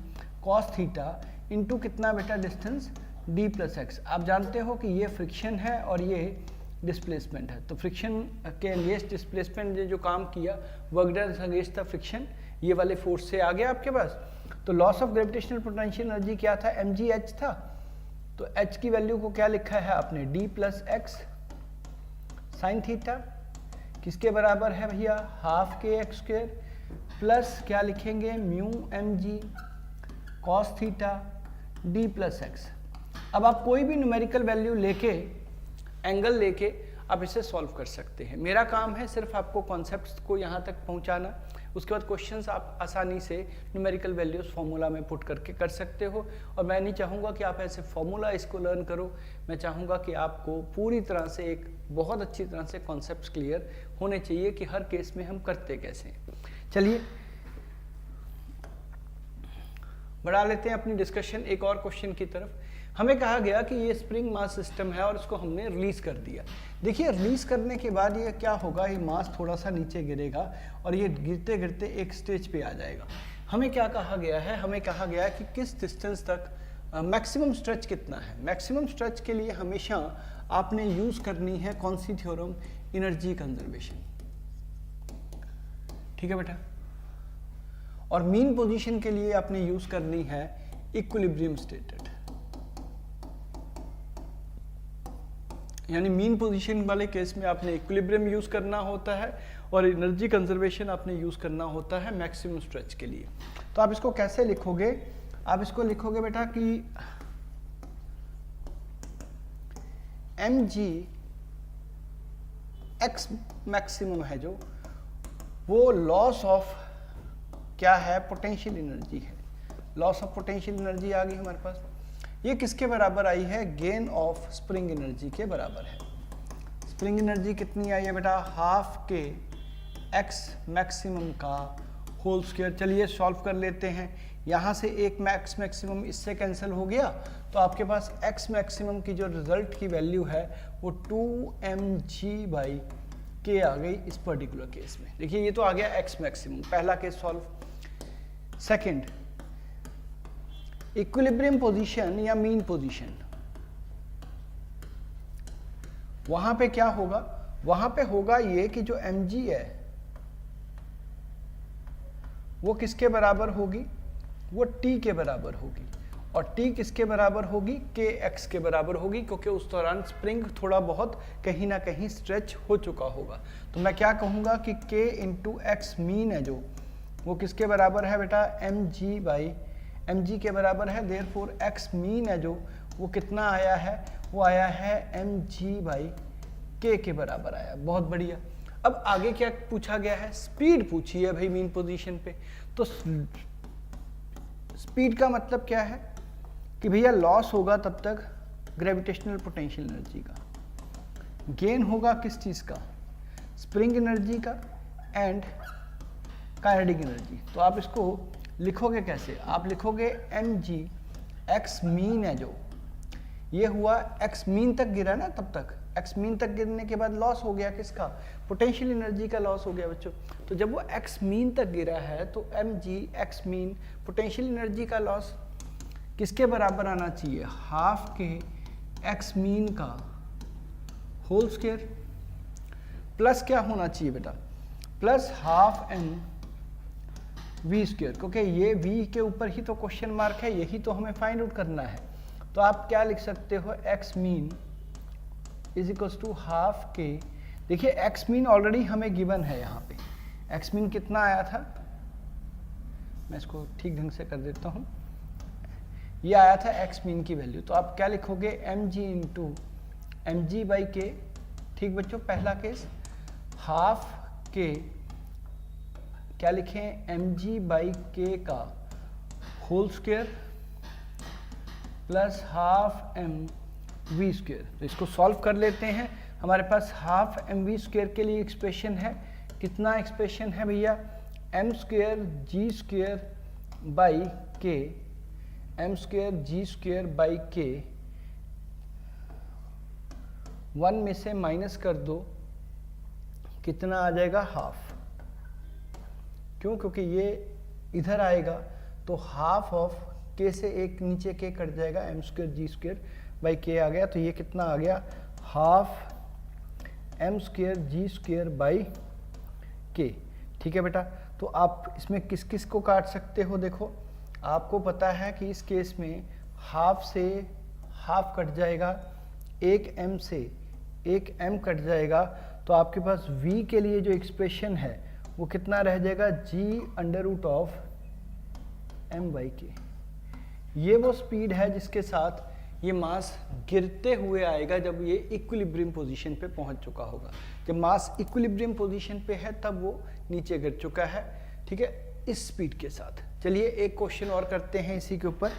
cos थीटा इंटू कितना बेटा, डिस्टेंस d+x। आप जानते हो कि ये फ्रिक्शन है और ये डिस्प्लेसमेंट है, तो फ्रिक्शन के अगेंस्ट डिस्प्लेसमेंट ने जो काम किया, work done against the friction, ये वाले फोर्स से आ गया आपके पास। तो loss of gravitational potential energy क्या था, mgh था, तो h की वैल्यू को क्या लिखा है आपने, d+x साइन थीटा किसके बराबर है भैया, हाफ के एक्स स्क्वायर प्लस क्या लिखेंगे, μmg cos थीटा d+x। अब आप कोई भी न्यूमेरिकल वैल्यू लेके, एंगल लेके आप इसे सॉल्व कर सकते हैं। मेरा काम है सिर्फ आपको कॉन्सेप्ट्स को यहाँ तक पहुँचाना, उसके बाद क्वेश्चंस आप आसानी से न्यूमेरिकल वैल्यूज फॉर्मूला में पुट करके कर सकते हो। और मैं नहीं चाहूँगा कि आप ऐसे फॉर्मूला इसको लर्न करो, मैं चाहूँगा कि आपको पूरी तरह से एक बहुत अच्छी तरह से कॉन्सेप्ट्स क्लियर होने चाहिए कि हर केस में हम करते कैसे हैं। चलिए बढ़ा लेते हैं अपनी डिस्कशन एक और क्वेश्चन की तरफ। हमें कहा गया कि ये स्प्रिंग मास सिस्टम है और इसको हमने रिलीज कर दिया। देखिए रिलीज करने के बाद ये क्या होगा, ये मास थोड़ा सा नीचे गिरेगा और ये गिरते गिरते एक स्टेज पे आ जाएगा। हमें क्या कहा गया है, हमें कहा गया है कि किस डिस्टेंस तक मैक्सिमम स्ट्रेच कितना है। मैक्सिमम स्ट्रेच के लिए हमेशा आपने यूज करनी है कौन सी थ्योरम, एनर्जी कंजर्वेशन। ठीक है बेटा, और मीन पोजीशन के लिए आपने यूज करनी है इक्विलिब्रियम स्टेटेड, यानी मीन पोजीशन वाले केस में आपने इक्विलिब्रियम यूज करना होता है और एनर्जी कंजर्वेशन आपने यूज करना होता है मैक्सिमम स्ट्रेच के लिए। तो आप इसको कैसे लिखोगे, आप इसको लिखोगे बेटा कि mg x मैक्सिमम है जो, वो लॉस ऑफ क्या है, पोटेंशियल एनर्जी है। लॉस ऑफ पोटेंशियल एनर्जी आ गई हमारे पास, ये किसके बराबर आई है, गेन ऑफ स्प्रिंग एनर्जी के बराबर है। स्प्रिंग एनर्जी कितनी आई है बेटा, हाफ के एक्स मैक्सिमम का होल स्क्वायर। चलिए सॉल्व कर लेते हैं। यहाँ से एक मैक्स मैक्सिमम इससे कैंसिल हो गया, तो आपके पास एक्स मैक्सिमम की जो रिजल्ट की वैल्यू है वो 2mg/k आ गई इस पर्टिकुलर केस में। देखिए ये तो आ गया एक्स मैक्सिमम, पहला case solve. Second, equilibrium position या मीन पोजीशन, वहां पे क्या होगा, वहां पे होगा ये कि जो mg है वो किसके बराबर होगी, वो t के बराबर होगी, और t किसके बराबर होगी, kx के बराबर होगी, क्योंकि उस दौरान स्प्रिंग थोड़ा बहुत कहीं ना कहीं स्ट्रेच हो चुका होगा। तो मैं क्या कहूँगा कि k इंटू एक्स मीन है जो, वो किसके बराबर है बेटा, mg के बराबर है। देयरफॉर x मीन है जो वो कितना आया है, वो आया है mg/k के बराबर आया। बहुत बढ़िया। अब आगे क्या पूछा गया है, स्पीड पूछी है भाई मीन पोजीशन पे। तो स्पीड का मतलब क्या है कि भैया लॉस होगा तब तक ग्रेविटेशनल पोटेंशियल एनर्जी का, गेन होगा किस चीज़ का, स्प्रिंग एनर्जी का एंड काइनेटिक एनर्जी। तो आप इसको लिखोगे कैसे, आप लिखोगे mg, x मीन है जो ये हुआ, x मीन तक गिरा ना, तब तक x मीन तक गिरने के बाद लॉस हो गया किसका, पोटेंशियल एनर्जी का लॉस हो गया बच्चों। तो जब वो x मीन तक गिरा है तो mg x mean potential energy का लॉस किसके बराबर आना चाहिए, हाफ के x मीन का होल स्क्वायर प्लस क्या होना चाहिए बेटा, plus half m v square, क्योंकि ये v के ऊपर ही तो क्वेश्चन मार्क है, यही तो हमें फाइंड आउट करना है। तो आप क्या लिख सकते हो, x mean is equals to half के, देखिए x मीन ऑलरेडी हमें गिवन है यहाँ पे, x मीन कितना आया था, मैं इसको ठीक ढंग से कर देता हूँ, ये आया था x मीन की वैल्यू। तो आप क्या लिखोगे, mg इंटू mg/k, ठीक बच्चों, पहला केस, हाफ के क्या लिखें, mg/k का whole square plus half mv square. तो इसको सॉल्व कर लेते हैं। हमारे पास हाफ mv स्क्वायर के लिए एक्सप्रेशन है, कितना एक्सप्रेशन है भैया, m square g square by k, m square g square by k, 1 में से माइनस कर दो, कितना आ जाएगा, हाफ। क्यों, क्योंकि ये इधर आएगा तो हाफ ऑफ k से एक नीचे k कट जाएगा, m square G square by k आ गया। तो ये कितना आ गया, half m square G square by k। ठीक है बेटा, तो आप इसमें किस किस को काट सकते हो, देखो आपको पता है कि इस केस में हाफ से हाफ कट जाएगा, एक m से एक m कट जाएगा, तो आपके पास v के लिए जो एक्सप्रेशन है वो कितना रह जाएगा, g√ऑफ m/k। ये वो स्पीड है जिसके साथ ये मास गिरते हुए आएगा जब ये इक्विलिब्रियम पोजीशन पे पहुंच चुका होगा। जब मास इक्विलिब्रियम पोजीशन पे है तब वो नीचे गिर चुका है, ठीक है, इस स्पीड के साथ। चलिए एक क्वेश्चन और करते हैं इसी के ऊपर।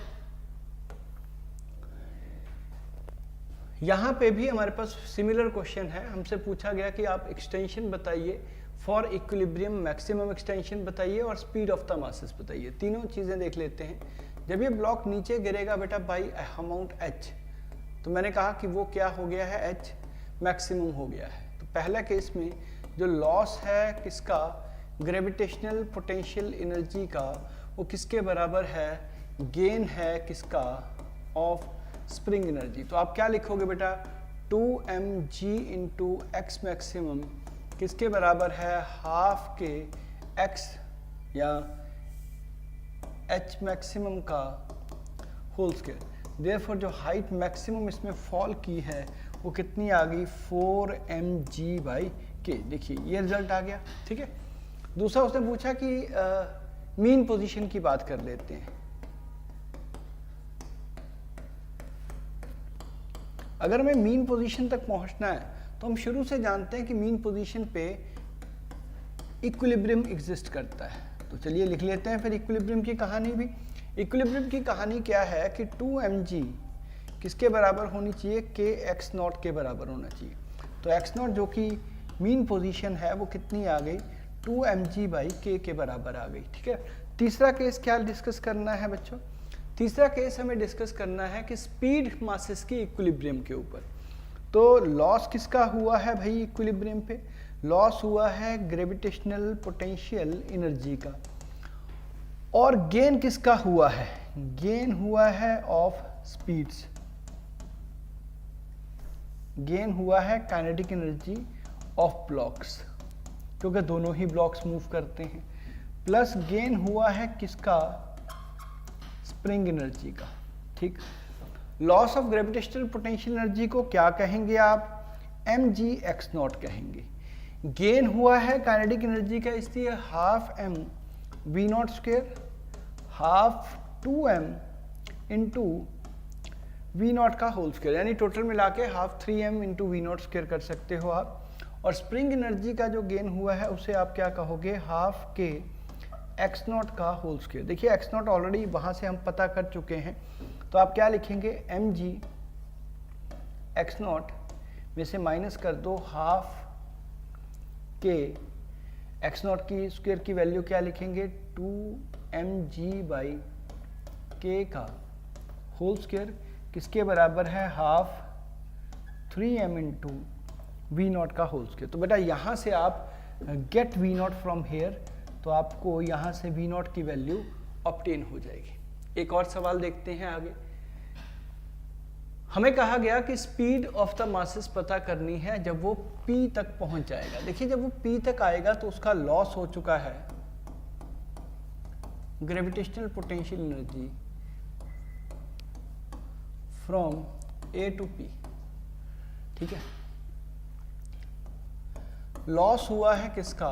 यहाँ पे भी हमारे पास सिमिलर क्वेश्चन है, हमसे पूछा गया कि आप एक्सटेंशन बताइए फॉर इक्विलिब्रियम, मैक्सिमम एक्सटेंशन बताइए और स्पीड ऑफ द मासेस बताइए। तीनों चीज़ें देख लेते हैं। जब ये ब्लॉक नीचे गिरेगा बेटा बाई अमाउंट h, तो मैंने कहा कि वो क्या हो गया है, h मैक्सिमम हो गया है। तो पहला केस में जो लॉस है किसका, ग्रेविटेशनल पोटेंशियल एनर्जी का, वो किसके बराबर है, गेन है किसका, ऑफ स्प्रिंग एनर्जी। तो आप क्या लिखोगे बेटा, 2mg इंटू एक्स मैक्सिमम किसके बराबर है, हाफ के x या h मैक्सिमम का होल स्क्वायर। देयरफॉर जो हाइट मैक्सिमम इसमें फॉल की है वो कितनी आ गई, 4mg/k। देखिए ये रिजल्ट आ गया, ठीक है। दूसरा उसने पूछा कि मीन पोजीशन की बात कर लेते हैं। अगर हमें मीन पोजीशन तक पहुंचना है तो हम शुरू से जानते हैं कि मीन पोजीशन पे इक्विलिब्रियम एग्जिस्ट करता है। तो चलिए लिख लेते हैं फिर इक्विलिब्रियम की कहानी भी। इक्विलिब्रियम की कहानी क्या है कि 2mg किसके बराबर होनी चाहिए, kx0 के बराबर होना चाहिए। तो x0 जो कि मीन पोजीशन है वो कितनी आ गई, 2mg/k के बराबर आ गई, ठीक है। तीसरा केस क्या डिस्कस करना है बच्चों, तीसरा केस हमें डिस्कस करना है कि स्पीड मासेस की इक्विलिब्रियम के ऊपर। तो लॉस किसका हुआ है भाई इक्विलिब्रियम पे, लॉस हुआ है ग्रेविटेशनल पोटेंशियल एनर्जी का। और गेन किसका हुआ है, गेन हुआ है ऑफ स्पीड्स, गेन हुआ है काइनेटिक एनर्जी ऑफ ब्लॉक्स, क्योंकि दोनों ही ब्लॉक्स मूव करते हैं। प्लस गेन हुआ है किसका, स्प्रिंग एनर्जी का, ठीक। Loss of gravitational potential energy को क्या कहेंगे आप, mgx0 कहेंगे। गेन हुआ है काइनेटिक एनर्जी का, इसलिए half m V naught square half 2m into V naught का होल स्क्वेयर, यानी टोटल मिला के half 3m into V naught square कर सकते हो आप। और स्प्रिंग एनर्जी का जो गेन हुआ है उसे आप क्या कहोगे, हाफ के एक्स नॉट का होल स्क्वेयर। देखिए एक्स नॉट ऑलरेडी वहाँ से हम पता कर चुके हैं, तो आप क्या लिखेंगे, एम जी एक्स नॉट में से माइनस कर दो हाफ के एक्स नॉट की स्क्वेयर की वैल्यू क्या लिखेंगे, 2mg बाई के का होल स्क्वेयर, किसके बराबर है, half 3m into V naught का होल स्क्वेयर। तो बेटा यहाँ से आप get V naught from here, तो आपको यहाँ से वी नॉट की वैल्यू ऑब्टेन हो जाएगी। एक और सवाल देखते हैं आगे। हमें कहा गया कि स्पीड ऑफ द मासेस पता करनी है जब वो P तक पहुंच जाएगा। देखिए जब वो P तक आएगा तो उसका लॉस हो चुका है gravitational potential energy from A to P, ठीक है। लॉस हुआ है किसका,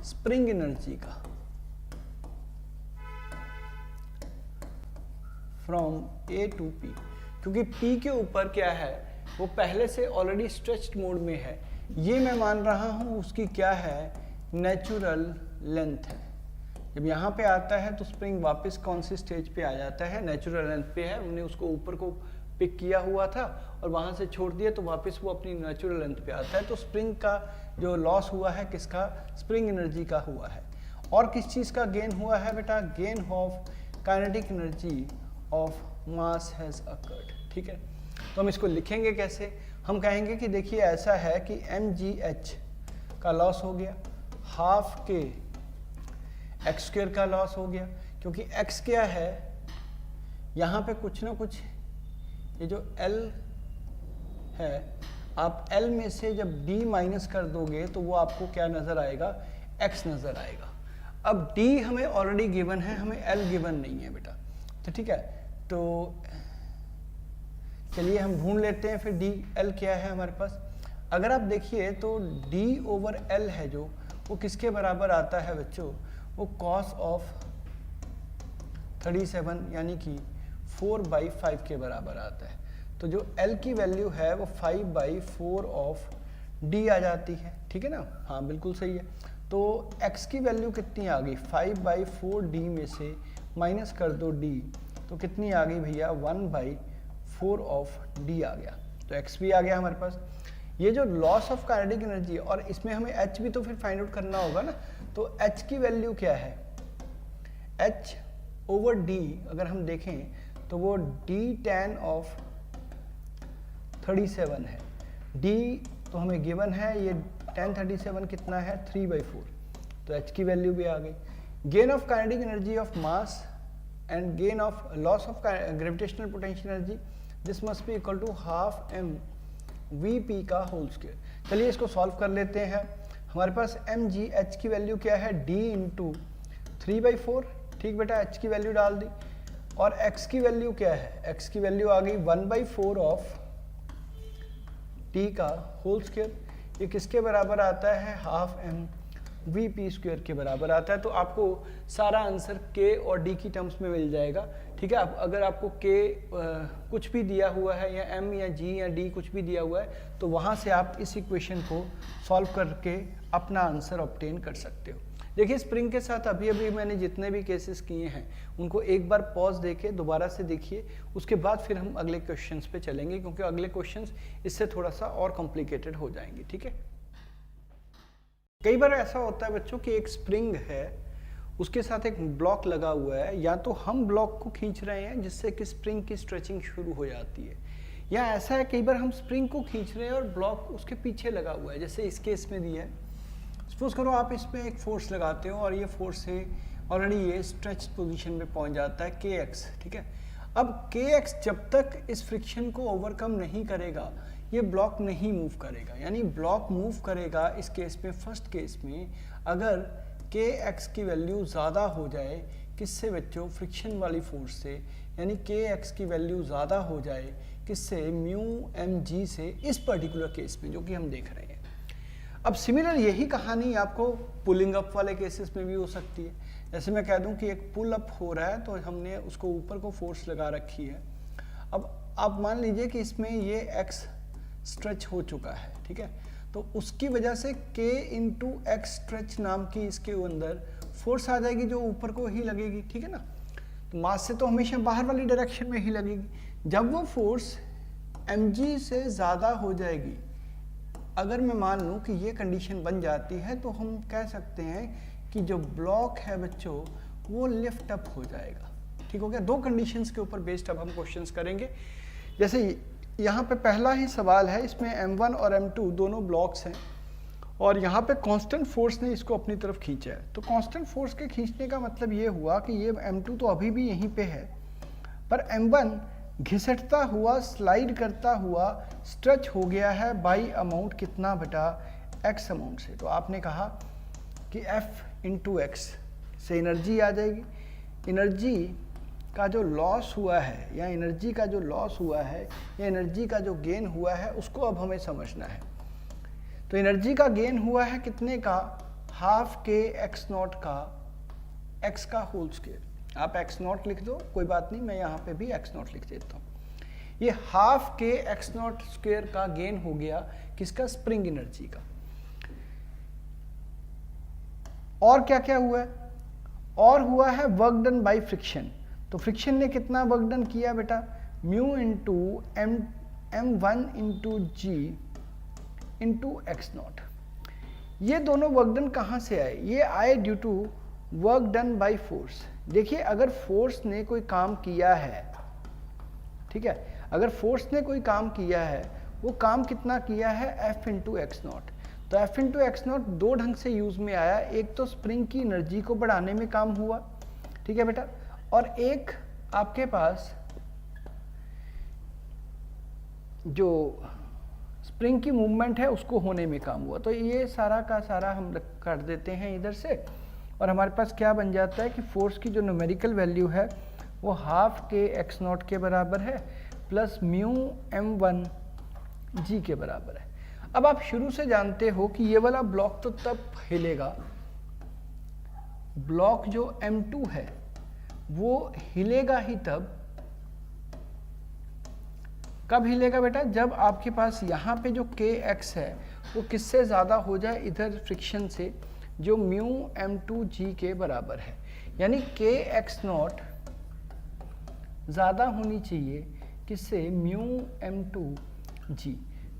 स्प्रिंग एनर्जी का, फ्रॉम A टू P, क्योंकि P के ऊपर क्या है, वो पहले से ऑलरेडी स्ट्रेच्ड मोड में है। ये मैं मान रहा हूं उसकी क्या है, नेचुरल लेंथ है। जब यहाँ पे आता है तो स्प्रिंग वापस कौन सी स्टेज पे आ जाता है, नेचुरल लेंथ पे है। हमने उसको ऊपर को पिक किया हुआ था और वहाँ से छोड़ दिया तो वापस वो अपनी नेचुरल लेंथ पे आता है। तो स्प्रिंग का जो लॉस हुआ है किसका, स्प्रिंग एनर्जी का हुआ है। और किस चीज़ का गेन हुआ है बेटा, gain of kinetic energy of mass has occurred, ठीक है। तो हम इसको लिखेंगे कैसे, हम कहेंगे कि देखिए ऐसा है कि mgh का लॉस हो गया, हाफ के एक्स स्क्वेयर का लॉस हो गया, क्योंकि x क्या है, यहाँ पे कुछ ना कुछ ये जो L है, आप L में से जब D माइनस कर दोगे तो वो आपको क्या नज़र आएगा, x नज़र आएगा। अब D हमें ऑलरेडी गिवन है, हमें L गिवन नहीं है बेटा, तो ठीक है। तो चलिए हम ढूंढ लेते हैं फिर डी एल क्या है हमारे पास। अगर आप देखिए तो d ओवर l है जो, वो किसके बराबर आता है बच्चों, वो cos ऑफ 37 यानी कि 4/5 के बराबर आता है। तो जो l की वैल्यू है वो 5/4 ऑफ d आ जाती है, ठीक है ना, हाँ बिल्कुल सही है। तो x की वैल्यू कितनी आ गई, 5/4 d में से माइनस कर दो d, तो कितनी आ गई भैया, 1/4 ऑफ d आ गया। तो x भी आ गया हमारे पास। ये जो लॉस ऑफ काइनेटिक एनर्जी, और इसमें हमें h भी तो फिर फाइंड आउट करना होगा ना, तो h की वैल्यू क्या है, h ओवर d अगर हम देखें तो वो d tan ऑफ 37 है। d तो हमें गिवन है, ये tan 37 कितना है, 3/4, तो h की वैल्यू भी आ गई। Gain of kinetic energy of mass and gain of loss of gravitational potential energy, this must be equal to half m vp का होल स्क्वायर। चलिए इसको सॉल्व कर लेते हैं। हमारे पास mgh की वैल्यू क्या है, d इंटू 3/4, ठीक बेटा, h की वैल्यू डाल दी। और x की वैल्यू क्या है, x की वैल्यू आ गई 1/4 ऑफ t का होल स्क्वायर। ये किसके बराबर आता है, हाफ m vp स्क्वायर के बराबर आता है। तो आपको सारा आंसर k और d की टर्म्स में मिल जाएगा, ठीक है। अगर आपको k कुछ भी दिया हुआ है या m या g या d कुछ भी दिया हुआ है तो वहाँ से आप इस इक्वेशन को सॉल्व करके अपना आंसर ऑब्टेन कर सकते हो। देखिए स्प्रिंग के साथ अभी अभी मैंने जितने भी केसेस किए हैं उनको एक बार पॉज देके दोबारा से देखिए, उसके बाद फिर हम अगले क्वेश्चंस पे चलेंगे, क्योंकि अगले क्वेश्चंस इससे थोड़ा सा और कॉम्प्लिकेटेड हो जाएंगे, ठीक है। कई बार ऐसा होता है बच्चों कि एक स्प्रिंग है, उसके साथ एक ब्लॉक लगा हुआ है, या तो हम ब्लॉक को खींच रहे हैं जिससे कि स्प्रिंग की स्ट्रेचिंग शुरू हो जाती है, या ऐसा है कई बार हम स्प्रिंग को खींच रहे हैं और ब्लॉक उसके पीछे लगा हुआ है, जैसे इस केस में दिया है। सपोज करो आप इसमें एक फोर्स लगाते हो और ये फोर्स से ऑलरेडी ये स्ट्रेच पोजीशन में पहुंच जाता है kx, ठीक है। अब kx जब तक इस फ्रिक्शन को ओवरकम नहीं करेगा ये ब्लॉक नहीं मूव करेगा, यानी ब्लॉक मूव करेगा इस केस में, फर्स्ट केस में अगर kx की वैल्यू ज़्यादा हो जाए, किससे बच्चों, फ्रिक्शन वाली फोर्स से, यानी kx की वैल्यू ज़्यादा हो जाए किससे, म्यू mg से, इस पर्टिकुलर केस में जो कि हम देख रहे हैं। अब सिमिलर यही कहानी आपको पुलिंग अप वाले केसेस में भी हो सकती है, जैसे मैं कह दूं कि एक पुल अप हो रहा है तो हमने उसको ऊपर को फोर्स लगा रखी है। अब आप मान लीजिए कि इसमें ये x स्ट्रेच हो चुका है, ठीक है, तो उसकी वजह से k इंटू एक्स स्ट्रेच नाम की इसके अंदर फोर्स आ जाएगी जो ऊपर को ही लगेगी, ठीक है ना। तो मास से तो हमेशा बाहर वाली डायरेक्शन में ही लगेगी। जब वो फोर्स mg से ज़्यादा हो जाएगी, अगर मैं मान लूँ कि ये कंडीशन बन जाती है, तो हम कह सकते हैं कि जो ब्लॉक है बच्चों वो लिफ्ट अप हो जाएगा। ठीक हो गया। दो कंडीशंस के ऊपर बेस्ड अब हम क्वेश्चंस करेंगे। जैसे यहाँ पे पहला ही सवाल है, इसमें m1 और m2 दोनों ब्लॉक्स हैं और यहाँ पे कांस्टेंट फोर्स ने इसको अपनी तरफ खींचा है। तो कांस्टेंट फोर्स के खींचने का मतलब ये हुआ कि ये m2 तो अभी भी यहीं पे है, पर m1 घिसटता हुआ, स्लाइड करता हुआ स्ट्रेच हो गया है बाई अमाउंट कितना बेटा, x अमाउंट से। तो आपने कहा कि F इंटू एक्स से एनर्जी आ जाएगी। एनर्जी का जो लॉस हुआ है या एनर्जी का जो लॉस हुआ है या एनर्जी का जो गेन हुआ है उसको अब हमें समझना है। तो एनर्जी का गेन हुआ है कितने का, हाफ के एक्स नॉट का, एक्स का होल स्क्वायर। आप एक्स नॉट लिख दो, कोई बात नहीं, मैं यहाँ पे भी एक्स नॉट लिख देता हूँ। ये हाफ के एक्स नॉट स्क्वायर का गेन हो गया किसका, स्प्रिंग एनर्जी का। और क्या क्या हुआ है, और हुआ है वर्क डन बाय फ्रिक्शन। तो फ्रिक्शन ने कितना वर्क डन किया बेटा, mu into m1 into G into X naught. ये दोनों वर्क डन कहाँ से आए, ये आए due to work done by force. देखिए अगर फोर्स ने कोई काम किया है, ठीक है, अगर फोर्स ने कोई काम किया है, वो काम कितना किया है, F इंटू एक्स नॉट। तो F इंटू एक्स नॉट दो ढंग से यूज में आया, एक तो स्प्रिंग की एनर्जी को बढ़ाने में काम हुआ, ठीक है बेटा, और एक आपके पास जो स्प्रिंग की मूवमेंट है उसको होने में काम हुआ। तो ये सारा का सारा हम कर देते हैं इधर से, और हमारे पास क्या बन जाता है कि फोर्स की जो न्यूमेरिकल वैल्यू है वो हाफ के एक्स नॉट के बराबर है प्लस म्यू m1 जी के बराबर है। अब आप शुरू से जानते हो कि ये वाला ब्लॉक तो तब हिलेगा, ब्लॉक जो m2 है वो हिलेगा ही तब, कब हिलेगा बेटा, जब आपके पास यहाँ पे जो kx है वो किससे ज़्यादा हो जाए, इधर फ्रिक्शन से, जो म्यू m2g के बराबर है। यानी kx नॉट ज़्यादा होनी चाहिए किससे, म्यू m2g।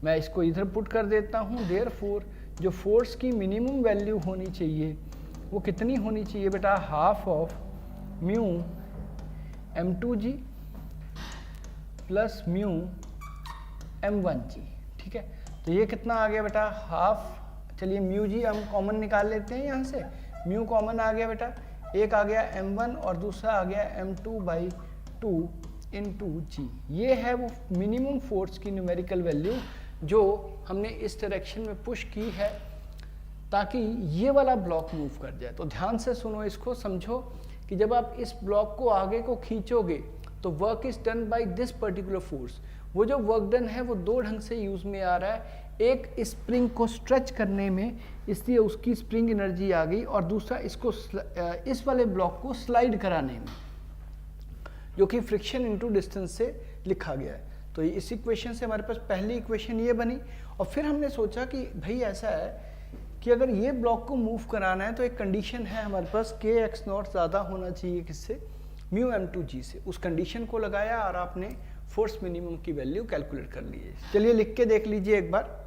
मैं इसको इधर पुट कर देता हूँ। देयरफॉर जो फोर्स की मिनिमम वैल्यू होनी चाहिए वो कितनी होनी चाहिए बेटा, half of mu m2g plus mu m1g। ठीक है, तो ये कितना आ गया बेटा, हाफ, चलिए म्यू जी हम कॉमन निकाल लेते हैं यहाँ से, म्यू कॉमन आ गया बेटा, एक आ गया m1 और दूसरा आ गया m2/2 इंटू जी। ये है वो मिनिमम फोर्स की न्यूमेरिकल वैल्यू जो हमने इस डायरेक्शन में पुश की है ताकि ये वाला ब्लॉक मूव कर जाए। तो ध्यान से सुनो, इसको समझो कि जब आप इस ब्लॉक को आगे को खींचोगे तो work is done by this particular force. वो जो वर्क डन है वो दो ढंग से यूज में आ रहा है, एक स्प्रिंग को स्ट्रेच करने में, इसलिए उसकी स्प्रिंग एनर्जी आ गई, और दूसरा इसको इस वाले ब्लॉक को स्लाइड कराने में, जो कि फ्रिक्शन इनटू डिस्टेंस से लिखा गया है। तो इस इक्वेशन से हमारे पास पहली इक्वेशन ये बनी, और फिर हमने सोचा कि भाई ऐसा है कि अगर ये ब्लॉक को मूव कराना है तो एक कंडीशन है हमारे पास, के एक्स नॉट ज़्यादा होना चाहिए किससे, म्यू m2g से। उस कंडीशन को लगाया और आपने फोर्स मिनिमम की वैल्यू कैलकुलेट कर ली है। चलिए लिख के देख लीजिए एक बार।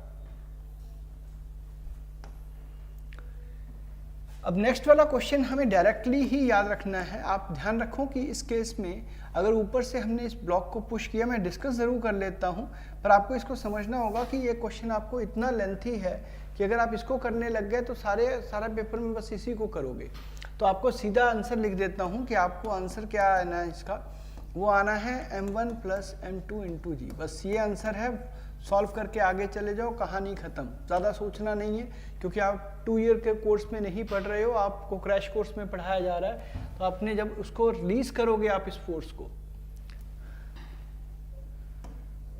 अब नेक्स्ट वाला क्वेश्चन हमें डायरेक्टली ही याद रखना है। आप ध्यान रखो कि इस केस में अगर ऊपर से हमने इस ब्लॉक को पुश किया, मैं डिस्कस ज़रूर कर लेता हूं, पर आपको इसको समझना होगा कि ये क्वेश्चन आपको इतना लेंथी है कि अगर आप इसको करने लग गए तो सारा पेपर में बस इसी को करोगे। तो आपको सीधा आंसर लिख देता हूँ कि आपको आंसर क्या आना है इसका, वो आना है m1 प्लस m2 इंटू जी। बस ये आंसर है, सॉल्व करके आगे चले जाओ, कहानी खत्म। ज़्यादा सोचना नहीं है क्योंकि आप 2 ईयर के कोर्स में नहीं पढ़ रहे हो, आपको क्रैश कोर्स में पढ़ाया जा रहा है। तो आपने जब उसको रिलीज करोगे आप इस फोर्स को,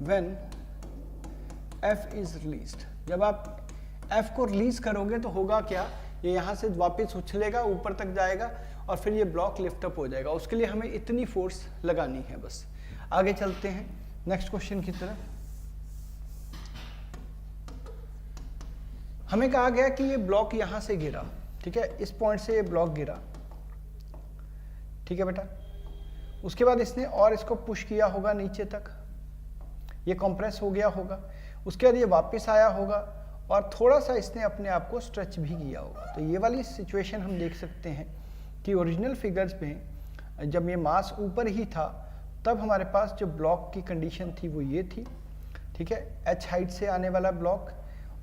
व्हेन F इज रिलीज्ड, जब आप F को रिलीज करोगे तो होगा क्या, ये यहाँ से वापस उछलेगा, ऊपर तक जाएगा और फिर ये ब्लॉक लिफ्ट अप हो जाएगा। उसके लिए हमें इतनी फोर्स लगानी है बस। आगे चलते हैं नेक्स्ट क्वेश्चन की तरफ। हमें कहा गया कि ये ब्लॉक यहां से गिरा, ठीक है, इस पॉइंट से ये ब्लॉक गिरा, ठीक है बेटा। उसके बाद इसने और इसको पुश किया होगा नीचे तक, ये कंप्रेस हो गया होगा। उसके बाद ये वापस आया होगा और थोड़ा सा इसने अपने आप को स्ट्रेच भी किया होगा। तो ये वाली सिचुएशन हम देख सकते हैं कि ओरिजिनल फिगर्स में जब ये मास ऊपर ही था तब हमारे पास जो ब्लॉक की कंडीशन थी वो ये थी, ठीक है, एच हाइट से आने वाला ब्लॉक,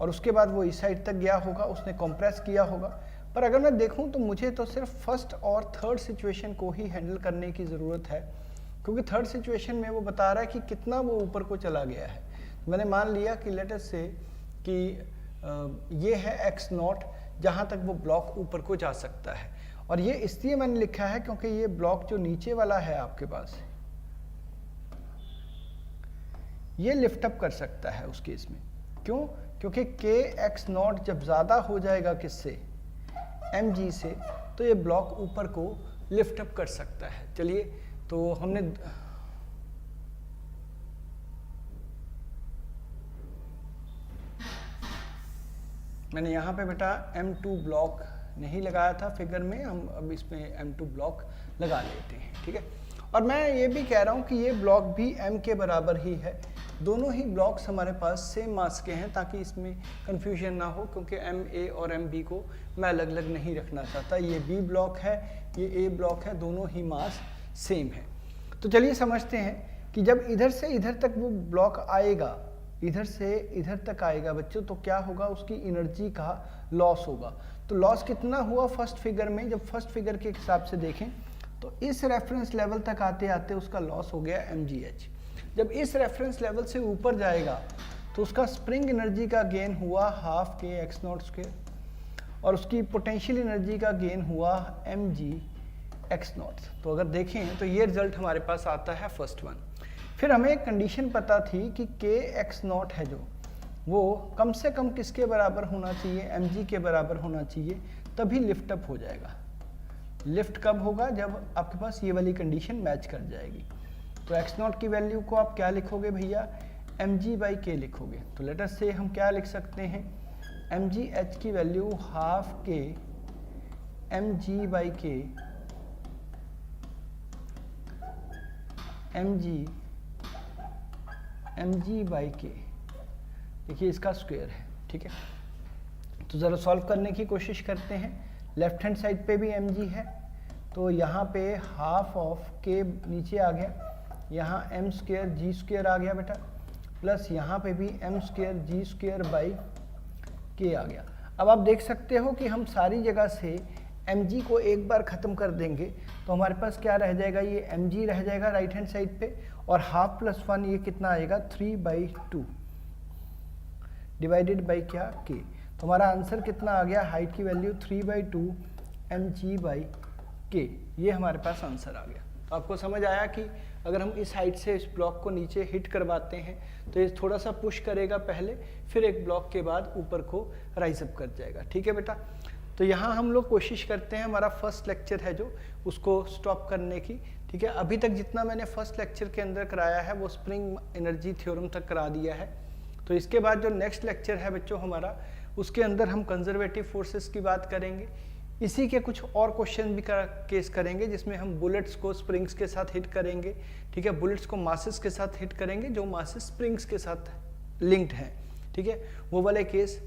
और उसके बाद वो इस साइड तक गया होगा, उसने कंप्रेस किया होगा। पर अगर मैं देखूं तो मुझे तो सिर्फ फर्स्ट और थर्ड सिचुएशन को ही हैंडल करने की ज़रूरत है, क्योंकि थर्ड सिचुएशन में वो बता रहा है कि कितना वो ऊपर को चला गया है। तो मैंने मान लिया कि लेट अस से कि ये है x नॉट, जहाँ तक वो ब्लॉक ऊपर को जा सकता है। और ये इसलिए मैंने लिखा है क्योंकि ये ब्लॉक जो नीचे वाला है आपके पास, ये लिफ्ट अप कर सकता है उस केस में। क्यों? क्योंकि के एक्स नॉट जब ज़्यादा हो जाएगा किससे, mg से, तो ये ब्लॉक ऊपर को लिफ्ट अप कर सकता है। चलिए, तो हमने मैंने यहाँ पे बेटा m2 ब्लॉक नहीं लगाया था फिगर में, हम अब इसमें m2 ब्लॉक लगा लेते हैं, ठीक है। और मैं ये भी कह रहा हूँ कि ये ब्लॉक भी m के बराबर ही है। दोनों ही ब्लॉक्स हमारे पास सेम मास के हैं, ताकि इसमें कंफ्यूजन ना हो, क्योंकि ma और mb को मैं अलग अलग नहीं रखना चाहता। ये b ब्लॉक है, ये a ब्लॉक है, दोनों ही मास सेम है। तो चलिए समझते हैं कि जब इधर से इधर तक वो ब्लॉक आएगा, इधर से इधर तक आएगा बच्चों, तो क्या होगा, उसकी एनर्जी का लॉस होगा। तो लॉस कितना हुआ फर्स्ट फिगर में, जब फर्स्ट फिगर के हिसाब से देखें तो इस रेफरेंस लेवल तक आते आते उसका लॉस हो गया mgh। जब इस रेफरेंस लेवल से ऊपर जाएगा तो उसका स्प्रिंग एनर्जी का गेन हुआ हाफ के एक्स नॉट स्क्वायर, और उसकी पोटेंशियल एनर्जी का गेन हुआ mg एक्स नॉट। तो अगर देखें तो ये रिजल्ट हमारे पास आता है फर्स्ट वन। फिर हमें एक कंडीशन पता थी कि के एक्स नॉट है जो, वो कम से कम किसके बराबर होना चाहिए, mg के बराबर होना चाहिए, तभी लिफ्ट अप हो जाएगा। लिफ्ट कब होगा, जब आपके पास ये वाली कंडीशन मैच कर जाएगी। तो एक्स नॉट की वैल्यू को आप क्या लिखोगे भैया, mg/k लिखोगे। तो लेट अस से हम क्या लिख सकते हैं, mgh की वैल्यू हाफ के mg/k, mg/k, देखिए इसका स्क्वायर है, ठीक है। तो ज़रा सॉल्व करने की कोशिश करते हैं। लेफ्ट हैंड साइड पे भी mg है, तो यहाँ पे हाफ ऑफ k नीचे आ गया, यहाँ m स्क्वायर g स्क्वायर आ गया बेटा, प्लस यहाँ पे भी m square g square by k आ गया। अब आप देख सकते हो कि हम सारी जगह से mg को एक बार ख़त्म कर देंगे तो हमारे पास क्या रह जाएगा, ये mg रह जाएगा राइट हैंड साइड पे, और हाफ प्लस 1 ये कितना आएगा, 3/2 डिवाइडेड बाई क्या, k। तो हमारा आंसर कितना आ गया, हाइट की वैल्यू 3/2 mg/k, ये हमारे पास आंसर आ गया। तो आपको समझ आया कि अगर हम इस हाइट से इस ब्लॉक को नीचे हिट करवाते हैं तो ये थोड़ा सा पुश करेगा पहले, फिर एक ब्लॉक के बाद ऊपर को राइज अप कर जाएगा, ठीक है बेटा। तो यहाँ हम लोग कोशिश करते हैं, हमारा फर्स्ट लेक्चर है जो, उसको स्टॉप करने की, ठीक है। अभी तक जितना मैंने फर्स्ट लेक्चर के अंदर कराया है वो स्प्रिंग एनर्जी थ्योरम तक करा दिया है। तो इसके बाद जो नेक्स्ट लेक्चर है बच्चों हमारा, उसके अंदर हम कंजर्वेटिव फोर्सेस की बात करेंगे। इसी के कुछ और क्वेश्चन भी केस करेंगे, जिसमें हम बुलेट्स को स्प्रिंग्स के साथ हिट करेंगे, ठीक है। बुलेट्स को मासेस के साथ हिट करेंगे जो मासेस स्प्रिंग्स के साथ लिंक्ड हैं, ठीक है। वो वाले केस,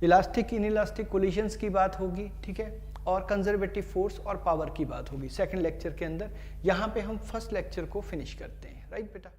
इलास्टिक इनइलास्टिक कोलिजन्स की बात होगी, ठीक है, और कंजर्वेटिव फोर्स और पावर की बात होगी सेकंड लेक्चर के अंदर। यहाँ पे हम फर्स्ट लेक्चर को फिनिश करते हैं, राइट बेटा।